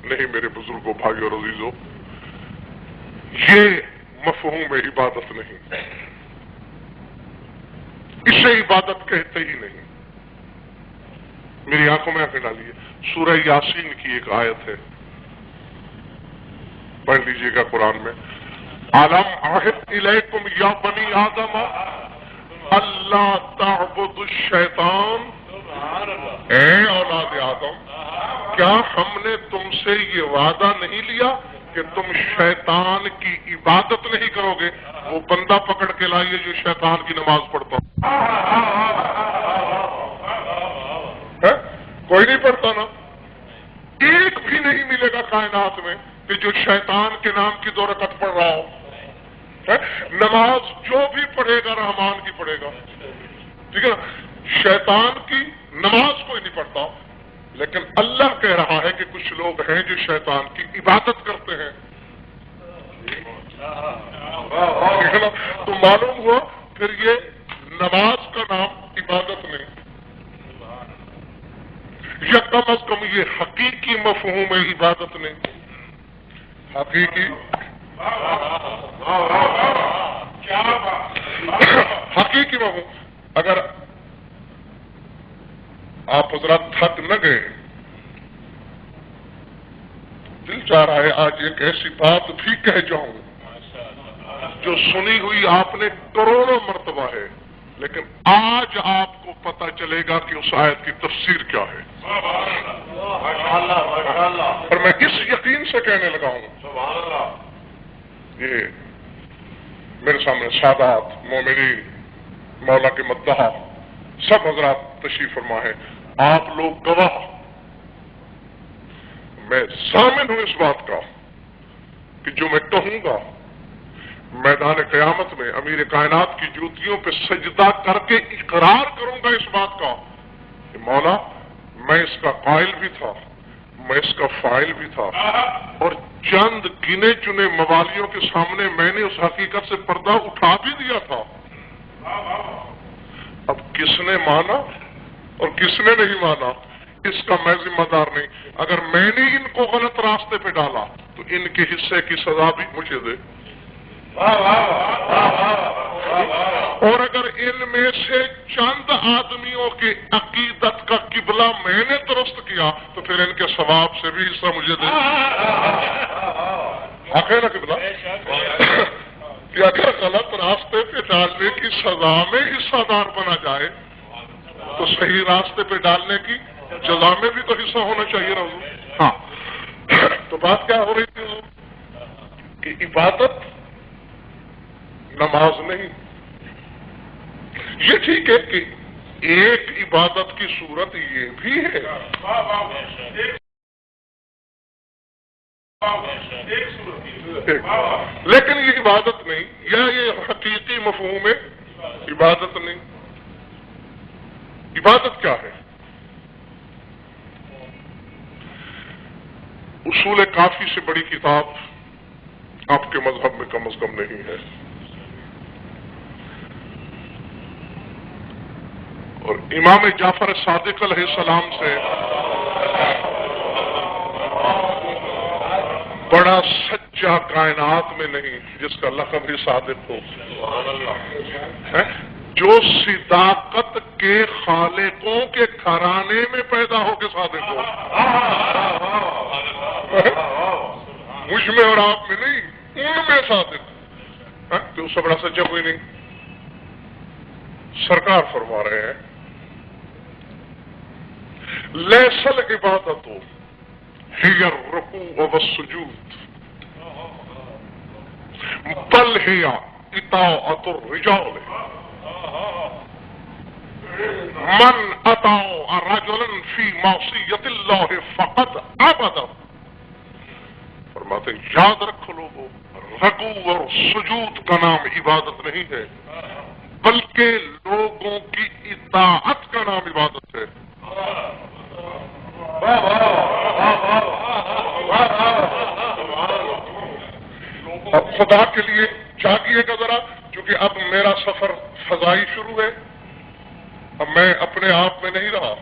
نہیں میرے بزرگوں، بھائیو اور عزیزوں، یہ مفہوم عبادت نہیں، اسے عبادت کہتے ہی نہیں. میری آنکھوں میں آنکھیں ڈالیے. سورہ یاسین کی ایک آیت ہے، پڑھ لیجئے گا قرآن میں. علم عہد الیکم یا بنی آدم اللہ تعبدوا الشیطان. اے اولاد آدم، کیا ہم نے تم سے یہ وعدہ نہیں لیا کہ تم شیطان کی عبادت نہیں کرو گے؟ وہ بندہ پکڑ کے لائیے جو شیطان کی نماز پڑھتا ہے. کوئی نہیں پڑھتا نا. ایک بھی نہیں ملے گا کائنات میں کہ جو شیطان کے نام کی 2 رکعت پڑھ رہا ہو. نماز جو بھی پڑھے گا رحمان کی پڑھے گا. ٹھیک ہے نا. شیطان کی نماز کوئی نہیں پڑھتا، لیکن اللہ کہہ رہا ہے کہ کچھ لوگ ہیں جو شیطان کی عبادت کرتے ہیں. ٹھیک ہے نا. تو معلوم ہوا پھر یہ نماز کا نام عبادت نہیں، یا کم از کم یہ حقیقی مفہوم ہے عبادت نہیں. حقیقی مفہوم. اگر آپ حضرات تھک نہ گئے؟ دل چاہ رہا ہے آج ایک ایسی بات بھی کہہ جاؤں جو سنی ہوئی آپ نے کروڑوں مرتبہ ہے، لیکن آج آپ کو پتہ چلے گا کہ اس آیت کی تفسیر کیا ہے۔ اور میں اس یقین سے کہنے لگا ہوں، یہ میرے سامنے سادات، مومنین، مولا کے مداح سب حضرات تشریف فرما ہے، آپ لوگ گواہ، میں ضامن ہوں اس بات کا کہ جو میں کہوں گا میدان قیامت میں امیر کائنات کی جوتیوں پہ سجدہ کر کے اقرار کروں گا اس بات کا کہ مولا میں اس کا قائل بھی تھا، میں اس کا فاعل بھی تھا، اور چند گنے چنے موالیوں کے سامنے میں نے اس حقیقت سے پردہ اٹھا بھی دیا تھا۔ اب کس نے مانا اور کس نے نہیں مانا اس کا میں ذمہ دار نہیں۔ اگر میں نے ان کو غلط راستے پہ ڈالا تو ان کے حصے کی سزا بھی مجھے دے، اور اگر ان میں سے چند آدمیوں کے عقیدت کا قبلہ میں نے درست کیا تو پھر ان کے ثواب سے بھی حصہ مجھے دے۔ حق ہے نا قبلہ کہ اگر غلط راستے پہ ڈالنے کی سزا میں حصہ دار بنا جائے تو صحیح راستے پہ ڈالنے کی جزا میں بھی تو حصہ ہونا چاہیے نا حضور۔ ہاں، تو بات کیا ہو رہی تھی حضور کہ عبادت نماز نہیں، یہ ٹھیک ہے کہ ایک عبادت کی صورت یہ بھی ہے، لیکن یہ عبادت نہیں، یا یہ حقیقی مفہوم ہے عبادت نہیں۔ عبادت کیا ہے؟ اصول کافی سے بڑی کتاب آپ کے مذہب میں کم از کم نہیں ہے، اور امام جعفر صادق علیہ السلام سے بڑا سچا کائنات میں نہیں جس کا لقب ہی صادق ہو، جو صداقت کے خالقوں کے گھرانے میں پیدا ہو کے صادق ہو، مجھ میں اور آپ میں نہیں، ان میں صادق، تو اس سے بڑا سچا کوئی نہیں۔ سرکار فرما رہے ہیں لیس العبادت ہی الرکوع والسجود بل ہی اطاعت الرجال من اطاع رجلا فی معصیت اللہ فقد عبد۔ فرماتے یاد رکھو لوگوں، رکوع اور سجود کا نام عبادت نہیں ہے بلکہ لوگوں کی اطاعت کا نام عبادت ہے۔ اب خدا کے لیے جاگیے گا ذرا، کیونکہ اب میرا سفر فضائی شروع ہے، اب میں اپنے آپ میں نہیں رہا،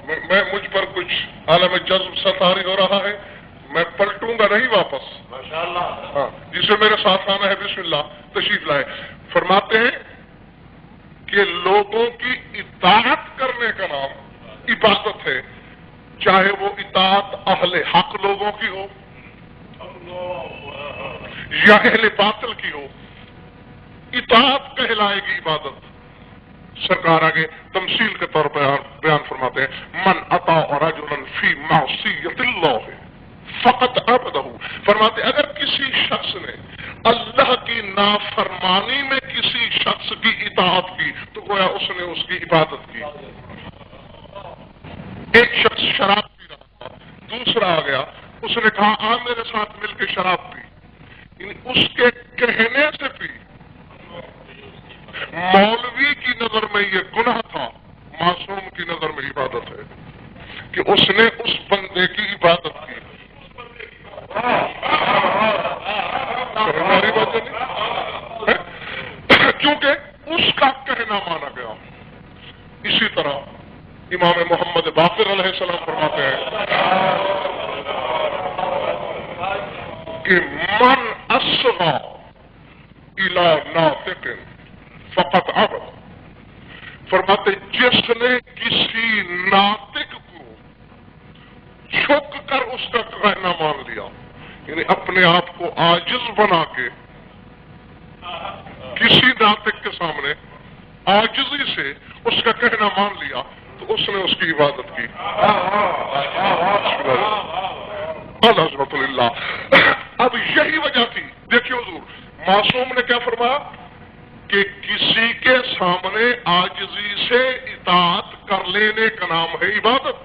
میں مجھ پر کچھ عالم جذب سطاری ہو رہا ہے، میں پلٹوں گا نہیں واپس۔ ہاں، جسے میرے ساتھ آنا ہے بسم اللہ تشریف لائے۔ فرماتے ہیں کہ لوگوں کی اطاعت کرنے کا نام عبادت ہے، چاہے وہ اطاعت اہل حق لوگوں کی ہو یا اہل باطل کی ہو، اطاعت کہلائے گی عبادت۔ سرکار آگے تمثیل کے طور پر بیان فرماتے ہیں من اطاع رجلا فی معصیت اللہ فقط عبدہ۔ فرماتے اگر کسی شخص نے اللہ کی نافرمانی میں کسی شخص کی اطاعت کی تو گویا اس نے اس کی عبادت کی۔ ایک شخص شراب پی رہا تھا، دوسرا آ گیا، اس نے کہا آ میرے ساتھ مل کے شراب پی، یعنی اس کے کہنے سے پی۔ مولوی کی نظر میں یہ گناہ تھا، معصوم کی نظر میں عبادت ہے کہ اس نے اس بندے کی عبادت کی۔ ہماری بات نہیں، کیونکہ اس کا کہنا مانا گیا۔ اسی طرح امام محمد باقر علیہ السلام فرماتے ہیں کہ من اصغى الى ناطق فقط عبد۔ فرماتے جس نے کسی ناطق کو جھک کر اس کا کہنا مان لیا، یعنی اپنے آپ کو عاجز بنا کے کسی ناطق کے سامنے عاجزی سے اس کا کہنا مان لیا تو اس نے اس کی عبادت کی۔ عظمت اللہ۔ اب یہی وجہ تھی، دیکھیے حضور معصوم نے کیا فرمایا کہ کسی کے سامنے عاجزی سے اطاعت کر لینے کا نام ہے عبادت،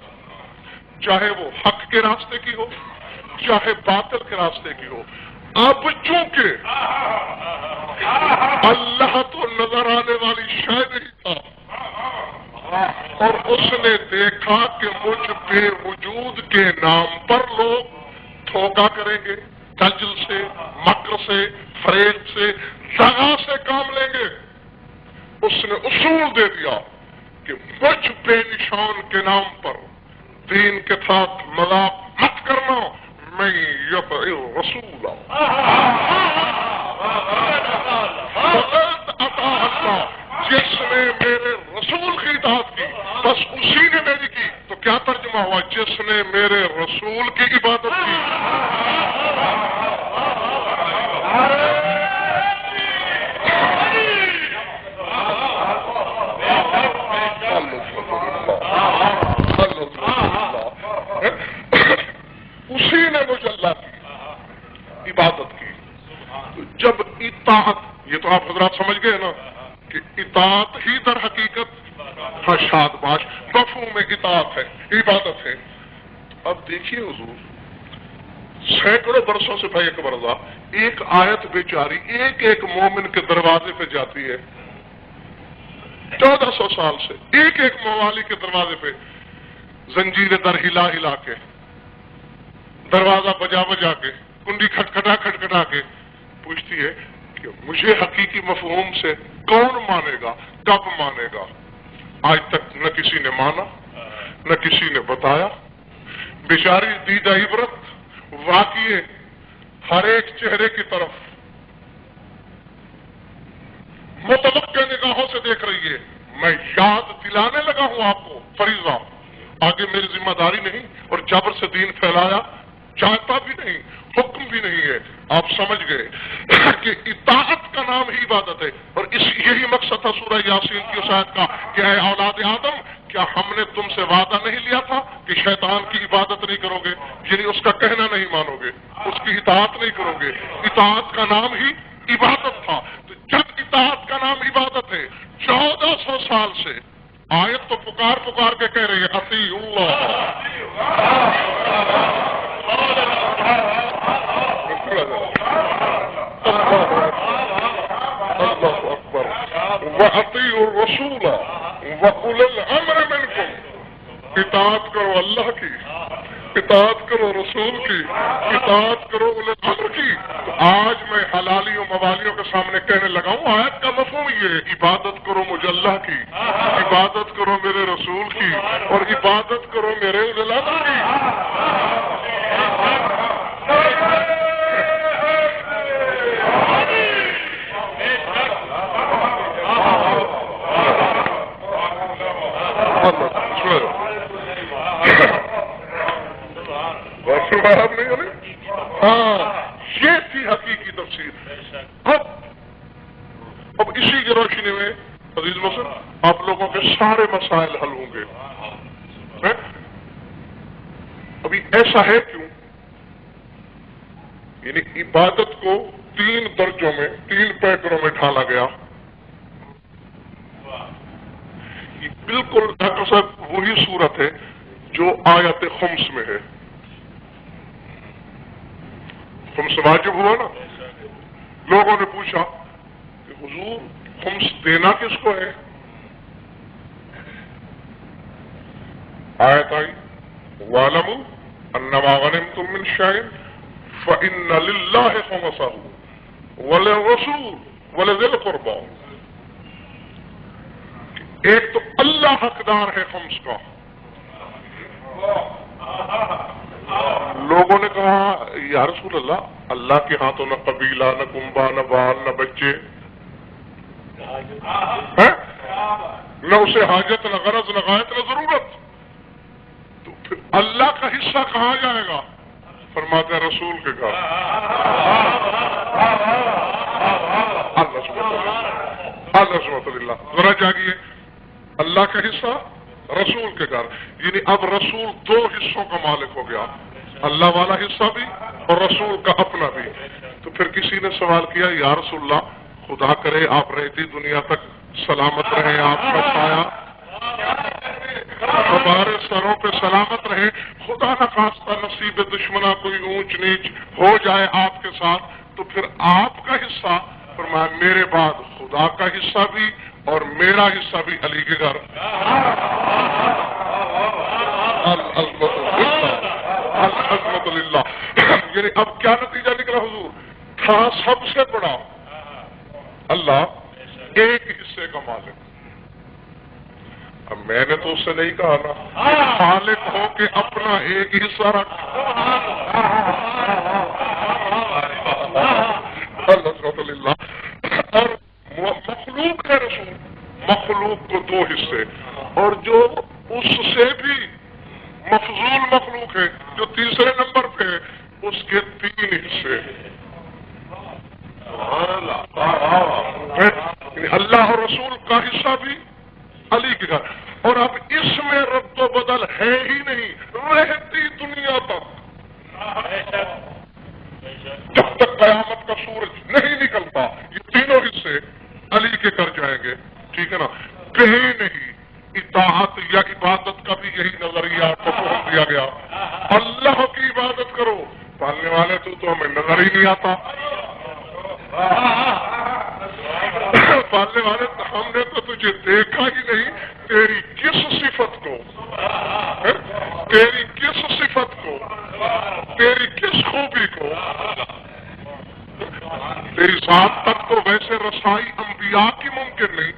چاہے وہ حق کے راستے کی ہو چاہے باطل کے راستے کی ہو۔ اب چونکہ اللہ تو نظر آنے والی شے نہیں تھا اور اس نے دیکھا کہ مجھ بے وجود کے نام پر لوگ دھوکہ کریں گے، دجل سے، مکر سے، فریب سے، دغا سے کام لیں گے، اس نے اصول دے دیا کہ مجھ بے نشان کے نام پر دین کے ساتھ مذاق مت کرنا، میں یطع الرسول فقد اطاع اللہ، جس نے میرے رسول کی اطاعت کی بس اسی نے میری کی۔ تو کیا ترجمہ ہوا؟ جس نے میرے رسول کی عبادت کی۔ اسی نے مجھے اللہ کی عبادت کی۔ تو جب اطاعت، یہ تو آپ حضرات سمجھ گئے نا کہ اطاعت ہی در حقیقت شاد باش مفہوم اطاعت ہے، عبادت ہے۔ اب دیکھیے حضور سینکڑوں برسوں سے بھائی اکبر رضا ایک آیت بیچاری ایک ایک مومن کے دروازے پہ جاتی ہے، 1400 سال سے ایک ایک موالی کے دروازے پہ زنجیر در ہلا ہلا کے، دروازہ بجا بجا کے، کنڈی کھٹکھٹا کھٹکھٹا کے پوچھتی ہے کہ مجھے حقیقی مفہوم سے کون مانے گا، کب مانے گا؟ آج تک نہ کسی نے مانا نہ کسی نے بتایا۔ بیچاری دیدہ عبرت واقعے ہر ایک چہرے کی طرف متوقع نگاہوں سے دیکھ رہی ہے۔ میں یاد دلانے لگا ہوں آپ کو فریضہ، آگے میری ذمہ داری نہیں اور جبر سے دین پھیلایا چاہتا بھی نہیں، حکم بھی نہیں ہے۔ آپ سمجھ گئے کہ اطاعت کا نام ہی عبادت ہے، اور یہی مقصد تھا سورہ یاسین کی اس آیت کا کہ اے اولاد آدم، کیا ہم نے تم سے وعدہ نہیں لیا تھا کہ شیطان کی عبادت نہیں کرو گے، یعنی اس کا کہنا نہیں مانو گے، اس کی اطاعت نہیں کرو گے۔ اطاعت کا نام ہی عبادت تھا۔ تو جب اطاعت کا نام عبادت ہے، 1400 سال سے آیت تو پکار پکار کے کہہ رہی ہے اطیعوا اللہ۔ اللہ اکبر۔ وَأَطِيعُوا الرَّسُولَ وَأُولِي الْأَمْرِ مِنكُمْ، اطاعت کرو اللہ کی، اطاعت کرو رسول کی، اطاعت کرو اولی الامر کی۔ آج میں حلالیوں موالیوں کے سامنے کہنے لگا ہوں آیت کا مفہوم یہ ہے، عبادت کرو مجھے اللہ کی، عبادت کرو میرے رسول کی، اور عبادت کرو میرے اولی الامر کی۔ ہاں یہ تھی حقیقی تفسیر۔ اب اسی کی روشنی میں عزیز مسلم آپ لوگوں کے سارے مسائل حل ہوں گے۔ ابھی ایسا ہے کیوں؟ یعنی عبادت کو 3 درجوں میں 3 پیکروں میں ڈھالا گیا۔ یہ بالکل ڈاکٹر صاحب وہی صورت ہے جو آیت خمس میں ہے۔ خمس واجب ہوا نا، لوگوں نے پوچھا کہ حضور خمس دینا کس کو ہے؟ آیت آئی وَاعْلَمُوا أَنَّمَا غَنِمْتُم مِّن شَيْءٍ فَإِنَّ لِلَّهِ خُمُسَهُ وَلِلرَّسُولِ وَلِذِي الْقُرْبَىٰ۔ ایک تو اللہ حقدار ہے خمس کا۔ لوگوں نے کہا یا رسول اللہ، اللہ کے ہاں تو نہ قبیلہ نہ کنبہ نہ بال نہ بچے، نہ اسے حاجت نہ غرض نہ غایت نہ ضرورت، اللہ کا حصہ کہاں جائے گا؟ فرماتے ہیں رسول کے گھر۔ اللہ سبحانہ اللہ، ذرا جاگیے، اللہ کا حصہ رسول کے گھر، یعنی اب رسول دو حصوں کا مالک ہو گیا، اللہ والا حصہ بھی اور رسول کا اپنا بھی۔ تو پھر کسی نے سوال کیا، یا رسول اللہ خدا کرے آپ رہتی دنیا تک سلامت رہیں، آپ کا سایہ ہمارے سروں پہ سلامت رہے، خدا نہ خواستہ نصیب دشمنا کوئی اونچ نیچ ہو جائے آپ کے ساتھ، تو پھر آپ کا حصہ، فرمایا میرے بعد خدا کا حصہ بھی اور میرا حصہ بھی علی کے گھر۔ العظمت للہ۔ یعنی اب کیا نتیجہ نکلا حضور؟ تھا سب سے بڑا اللہ، ایک حصے کا مالک۔ اب میں نے تو اس سے نہیں کہا نا خالق ہو کے اپنا ایک حصہ رکھ، الحمد للہ۔ اور مخلوق ہے رسول، مخلوق کو دو حصے، اور جو اس سے بھی مفضول مخلوق ہے جو تیسرے نمبر پہ ہے، اس کے 3 حصے، اللہ اور رسول کا حصہ بھی علی کے گھر۔ اور اب اس میں رد و بدل ہے ہی نہیں، رہتی دنیا تک، جب تک قیامت کا سورج نہیں نکلتا یہ تینوں حصے علی کے گھر جائیں گے، ٹھیک ہے نا؟ کہیں نہیں، اطاعت یا عبادت کا بھی یہی نظریہ آپ کو حکم دیا گیا، اللہ کی عبادت کرو، پالنے والے تو ہمیں نظر ہی نہیں آتا، پالنے والے ہم نے تو تجھے دیکھا ہی نہیں، تیری کس صفت کو، تیری کس صفت کو، تیری کس خوبی کو، تیری ذات تک تو ویسے رسائی انبیاء کی ممکن نہیں،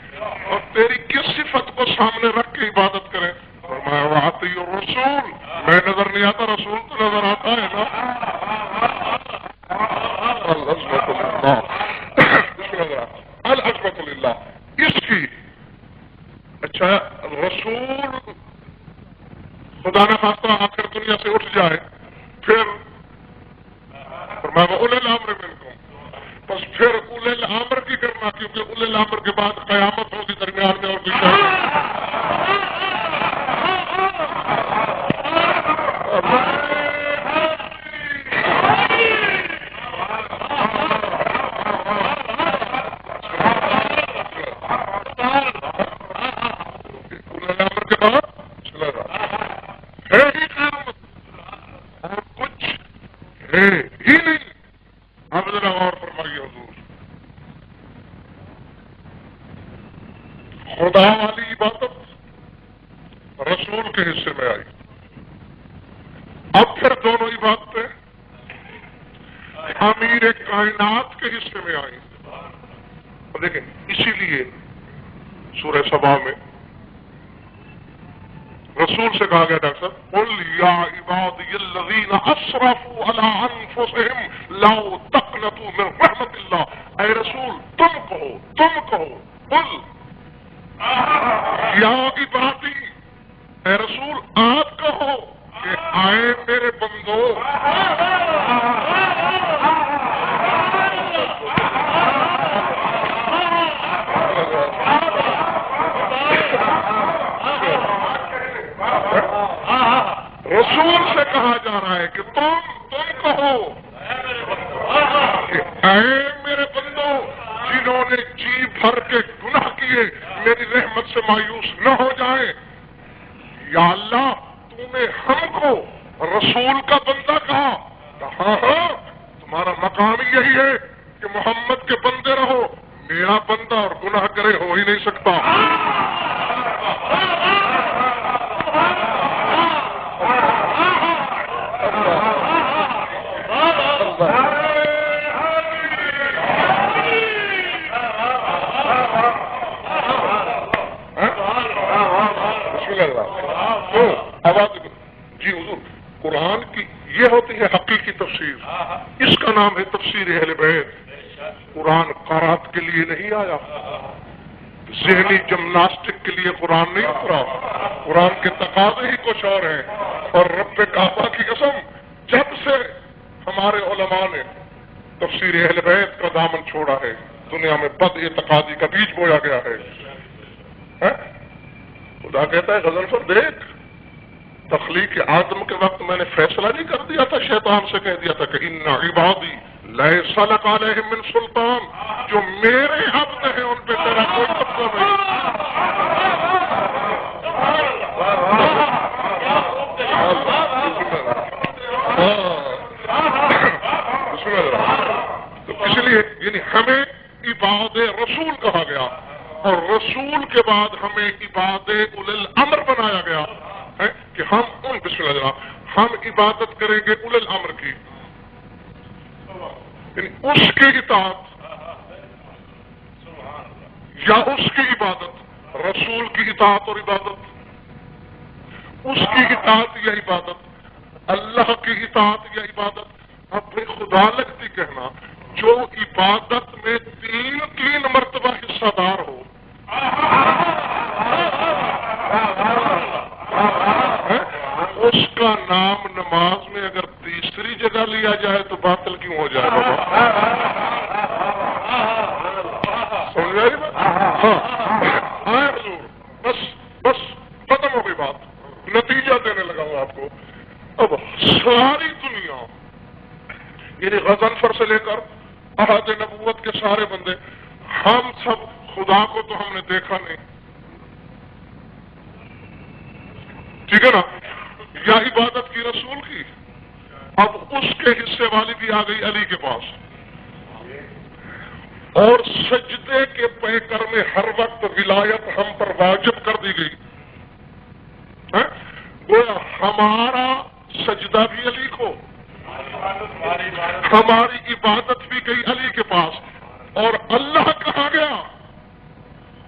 اور تیری کس صفت کو سامنے رکھ کے عبادت کریں؟ فرمایا وَأَطِیعُوا الرَّسُولَ، میں نظر نہیں آتا، رسول تو نظر آتا ہے نا۔ العظمت للہ۔ اس کی اچھا رسول خدا نہ خواستہ آخر دنیا سے اٹھ جائے، پھر فرمایا اولے الامر منکم، بس پھر اولے الامر کی کرنا، کیونکہ اولے الامر کے بعد قیامت ہوگی، درمیان میں اور کوئی خدا والی عبادت رسول کے حصے میں آئی، اب پھر دونوں عبادتیں امیر کائنات کے حصے میں آئی۔ اور دیکھیں اسی لیے سورہ سبا میں رسول سے کہا گیا ڈاکٹر صاحب قل یا عبادی الذین اسرفوا علی انفسہم لا تقنطوا من رحمت اللہ، اے رسول تم کہو قل یا عبادی، اے رسول آپ کہو کہ آئے میرے بندو، رسول سے کہا جا رہا ہے کہ تم کہو کہ اے میرے بندو جنہوں نے جی بھر کے گناہ کیے میری رحمت سے مایوس نہ ہو جائیں، یا اللہ تو نے ہم کو رسول کا بندہ کہا، ہاں تمہارا مقام ہی یہی ہے کہ محمد کے بندے رہو، میرا بندہ اور گناہ کرے ہو ہی نہیں سکتا۔ جی حضور، قرآن کی یہ ہوتی ہے حقیقی تفسیر، اس کا نام ہے تفسیر اہل بیت۔ قرآن قرات کے لیے نہیں آیا، ذہنی جمناسٹک کے لیے قرآن نہیں اترا، قرآن کے تقاضے ہی کچھ اور ہیں۔ اور رب کعبہ کی قسم، جب سے ہمارے علماء نے تفسیر اہل بیت کا دامن چھوڑا ہے، دنیا میں بد اعتقادی کا بیج بویا گیا ہے۔ خدا کہتا ہے غضنفر دیکھ، تخلیق آدم کے وقت میں نے فیصلہ نہیں کر دیا تھا، شیطان سے کہہ دیا تھا کہ ان عبادی لیس لک علیہم من سلطان، جو میرے عبد ہیں ان پہ تیرا کوئی قبضہ نہیں۔ تو اس لیے یعنی ہمیں عباد رسول کہا گیا، اور رسول کے بعد ہمیں عباد اولی الامر بنایا گیا ہے کہ ہم ان بسم اللہ جناب ہم عبادت کریں گے اولی الامر کی، یعنی اس کی اطاعت یا اس کی عبادت، رسول کی اطاعت اور عبادت، اس کی اطاعت یا عبادت، اللہ کی اطاعت یا عبادت۔ اب بھائی خدا لگتی کہنا، جو عبادت میں تین مرتبہ حصہ دار ہو، اس کا نام نماز میں اگر تیسری جگہ لیا جائے تو باطل کیوں ہو جائے بابا؟ سمجھ رہی بات؟ ہاں حضور، بس ختم ہو گئی بات، نتیجہ دینے لگا ہوں آپ کو۔ اب ساری دنیا یعنی غضنفر سے لے کر عہد نبوت کے سارے بندے، ہم سب خدا کو تو ہم نے دیکھا نہیں، ٹھیک ہے نا، یا عبادت کی رسول کی۔ اب اس کے حصے والی بھی آ گئی علی کے پاس، اور سجدے کے پیکر میں ہر وقت ولایت ہم پر واجب کر دی گئی۔ گویا ہمارا سجدہ بھی علی کو، ہماری عبادت بھی گئی علی کے پاس، اور اللہ کہاں گیا؟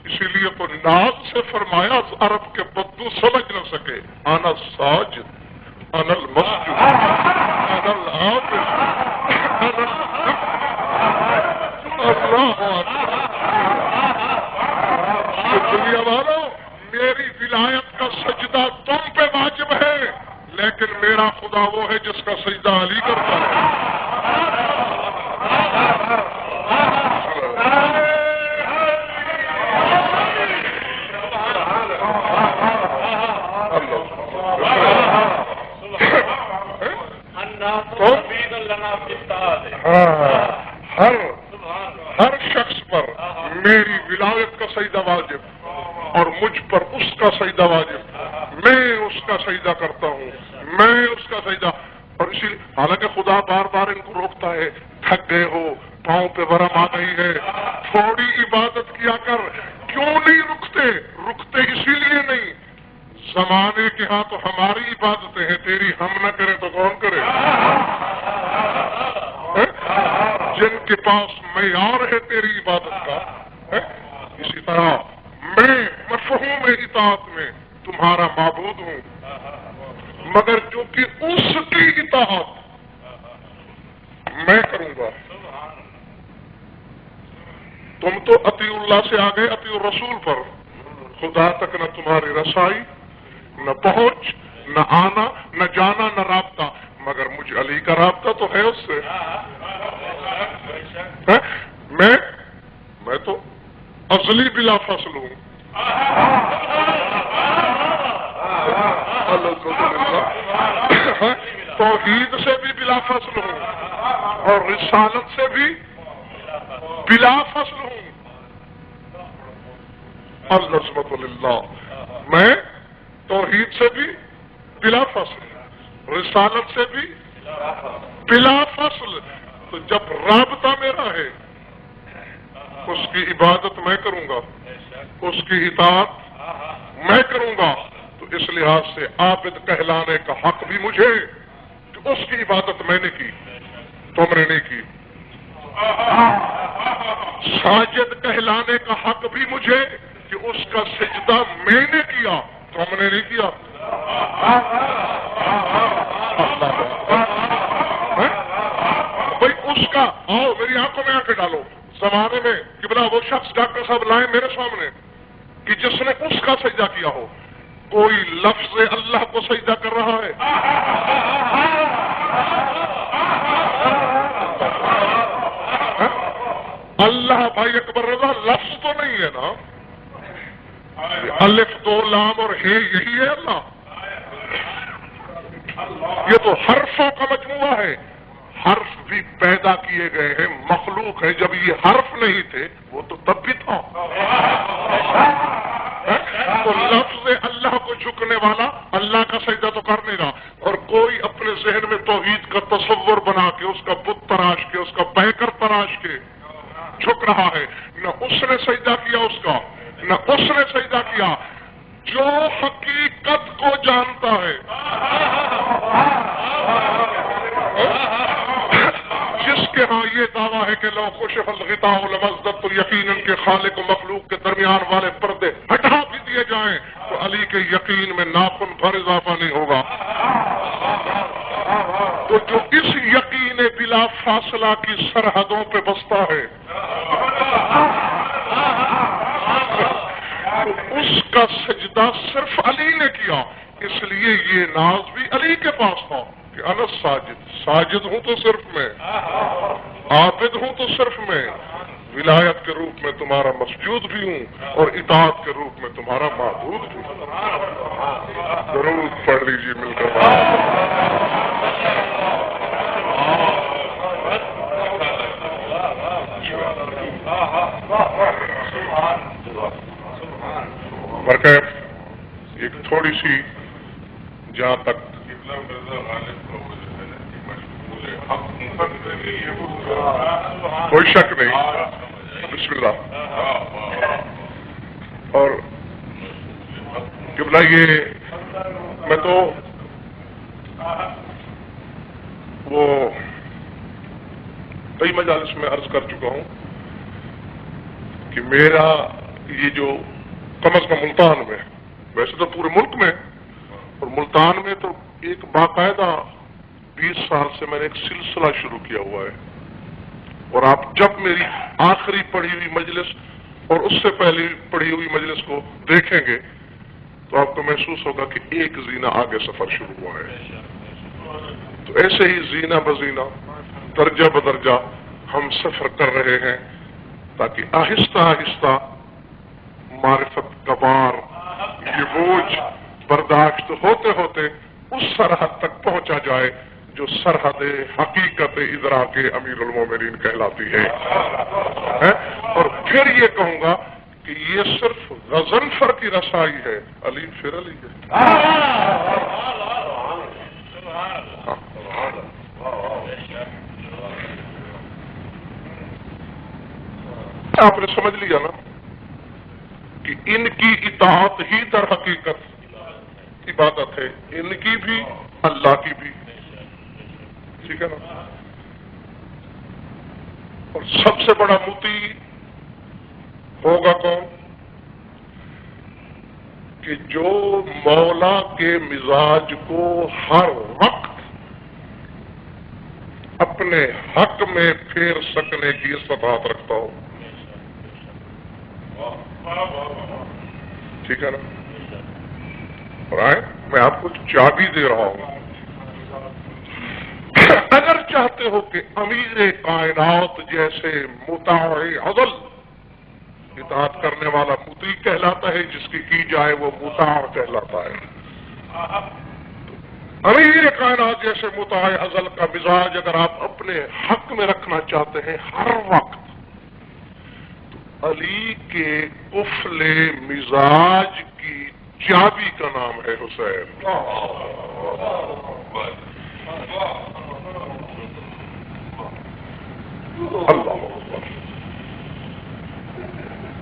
اسی لیے تو ناز سے فرمایا، عرب کے بدو سمجھ نہ سکے، انا الساجد انا المسجد انا العابد اللہ دنیا والوں، میری ولایت کا سجدہ تم پہ واجب ہے، لیکن میرا خدا وہ ہے جس کا سجدہ علی کرتا ہے۔ ہر شخص پر میری ولایت کا سجدہ واجب، اور مجھ پر اس کا سجدہ واجب، میں اس کا سجدہ کرتا ہوں، میں اس کا سجدہ۔ اور اسی حالانکہ خدا بار بار ان کو روکتا ہے، تھک گئے ہو، پاؤں پہ برم آ گئی ہے، تھوڑی عبادت کیا کر۔ کیوں نہیں رکتے اسی لیے نہیں، زمانے کے ہاں تو ہماری عبادتیں ہیں، تیری ہم نہ کریں تو کون کرے؟ جن کے پاس معیار ہے تیری عبادت کا، اسی طرح میں مفہوم اطاعت میں تمہارا معبود ہوں، مگر جو کہ اس کی اطاعت میں کروں گا۔ تم تو اطیع اللہ سے آگے اطیع الرسول پر، خدا تک نہ تمہاری رسائی، نہ پہنچ، نہ آنا، نہ جانا، نہ رابطہ، مگر مجھ علی کا رابطہ تو ہے اس سے۔ میں تو ازلی بلا فصل ہوں، توحید سے بھی بلا فصل ہوں، اور رسالت سے بھی بلا فصل ہوں۔ النسبۃ للہ، میں توحید سے بھی بلا فصل، رسالت سے بھی بلا فصل۔ تو جب رابطہ میرا ہے، اس کی عبادت میں کروں گا، اس کی اطاعت میں کروں گا، تو اس لحاظ سے عابد کہلانے کا حق بھی مجھے کہ اس کی عبادت میں نے کی، تم نے نہیں کی۔ ساجد کہلانے کا حق بھی مجھے کہ اس کا سجدہ میں نے کیا، تم نے نہیں کیا۔ بھائی اس کا آؤ میری آنکھوں میں آ کے ڈالو، زمانے میں قبلہ وہ شخص ڈاکٹر صاحب لائے میرے سامنے، کہ جس نے اس کا سجدہ کیا ہو. کوئی لفظ اللہ کو سجدہ کر رہا ہے؟ اللہ بھائی اکبر رضا لفظ تو نہیں ہے نا. الف دو لام اور ہے یہی ہے اللہ. یہ تو حرفوں کا مجموعہ ہے. حرف بھی پیدا کیے گئے ہیں، مخلوق ہے. جب یہ حرف نہیں تھے وہ تو تب بھی تھا. تو لفظ اللہ کو جھکنے والا اللہ کا سجدہ تو کر نہیں رہا. اور کوئی اپنے ذہن میں توحید کا تصور بنا کے اس کا بت تراش کے اس کا پیکر تراش کے جھک رہا ہے. نہ اس نے سجدہ کیا اس کا، نہ اس نے سجدہ کیا جو حقیقت کو جانتا ہے. جس کے ہاں یہ دعویٰ ہے کہ لو کشف الغطاء لمزدت، تو یقیناً کے خالق و مخلوق کے درمیان والے پردے ہٹا بھی دیے جائیں تو علی کے یقین میں ناخن بھر اضافہ نہیں ہوگا. تو جو اس یقین بلا فاصلہ کی سرحدوں پہ بستا ہے تو اس کا سجدہ صرف علی نے کیا. اس لیے یہ ناز بھی علی کے پاس تھا کہ انا ساجد، ساجد ہوں تو صرف میں، عابد ہوں تو صرف میں، ولایت کے روپ میں تمہارا مسجود بھی ہوں اور اطاعت کے روپ میں تمہارا معبود بھی ہوں. ضرور پڑھ لیجیے مل کر. برکت ایک تھوڑی سی جہاں تک کوئی شک نہیں. بسم اللہ. اور قبلہ یہ میں تو وہ کئی مجالس میں عرض کر چکا ہوں کہ میرا یہ جو کم از کم ملتان میں، ویسے تو پورے ملک میں اور ملتان میں تو ایک باقاعدہ 20 سال سے میں نے ایک سلسلہ شروع کیا ہوا ہے. اور آپ جب میری آخری پڑھی ہوئی مجلس اور اس سے پہلے پڑھی ہوئی مجلس کو دیکھیں گے تو آپ کو محسوس ہوگا کہ ایک زینہ آگے سفر شروع ہوا ہے. تو ایسے ہی زینہ بزینہ، درجہ بدرجہ ہم سفر کر رہے ہیں تاکہ آہستہ آہستہ معرفت کا بار، یہ بوجھ برداشت ہوتے ہوتے اس سرحد تک پہنچا جائے جو سرحد حقیقت ادراک امیر المومنین کہلاتی ہے. اور پھر یہ کہوں گا کہ یہ صرف غضنفر کی رسائی ہے، علی پھر علی ہے. آپ نے سمجھ لیا نا کہ ان کی اطاعت ہی در حقیقت عبادت ہے، ان کی بھی اللہ کی بھی. ٹھیک ہے نا. اور سب سے بڑا مطیع ہوگا کون؟ کہ جو مولا کے مزاج کو ہر وقت اپنے حق میں پھیر سکنے کی استطاعت رکھتا ہو. ٹھیک ہے نا. اور آئے میں آپ کو چابی دے رہا ہوں. اگر چاہتے ہو کہ امیر کائنات جیسے مطاع عدل، اطاعت کرنے والا مطیع کہلاتا ہے، جس کی جائے وہ مطاع کہلاتا ہے. امیر کائنات جیسے مطاع عدل کا مزاج اگر آپ اپنے حق میں رکھنا چاہتے ہیں ہر وقت، تو علی کے قفل مزاج کی چابی کا نام ہے حسین. اللہ اکبر.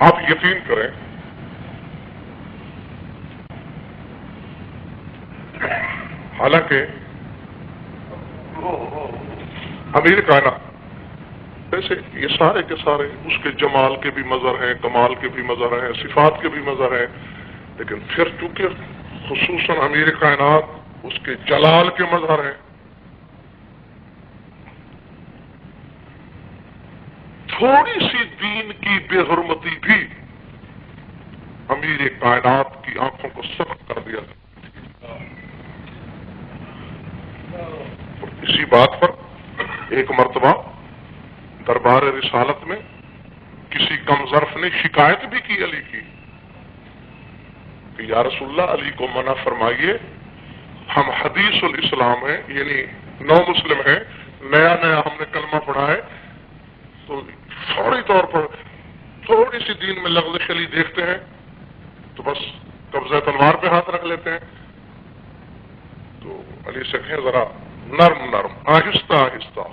آپ یقین کریں حالانکہ امیر کائنات ویسے یہ سارے کے سارے اس کے جمال کے بھی مظہر ہیں، کمال کے بھی مظہر ہیں، صفات کے بھی مظہر ہیں، لیکن پھر چونکہ خصوصاً امیر کائنات اس کے جلال کے مظہر ہیں. تھوڑی سی دین کی بے حرمتی بھی امیر کائنات کی آنکھوں کو سخت کر دیا. اسی بات پر ایک مرتبہ دربار رسالت میں کسی کم ظرف نے شکایت بھی کی علی کی کہ یا رسول اللہ علی کو منع فرمائیے، ہم حدیث الاسلام ہیں، یعنی نو مسلم ہیں، نیا نیا ہم نے کلمہ پڑھا ہے، تو فوری طور پر تھوڑی سی دین میں لغزش علی دیکھتے ہیں تو بس قبضہ تلوار پہ ہاتھ رکھ لیتے ہیں. تو علی سے کہیں ذرا نرم نرم، آہستہ آہستہ.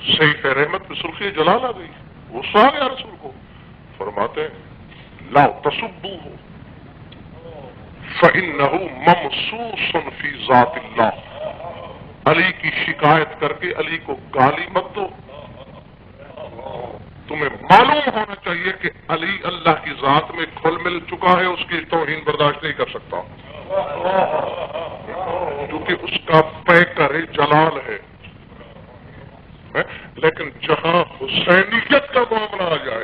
سیف رحمت پہ سرخی جلال آ گئی، غصہ آ گیا رسول کو. فرماتے ہیں لا تصبوه فإنه ممسوس فی ذات اللہ. علی کی شکایت کر کے علی کو گالی مت دو. تمہیں معلوم ہونا چاہیے کہ علی اللہ کی ذات میں کھل مل چکا ہے، اس کی توہین برداشت نہیں کر سکتا کیونکہ اس کا پیکر جلال ہے. لیکن جہاں حسینیت کا معاملہ آ جائے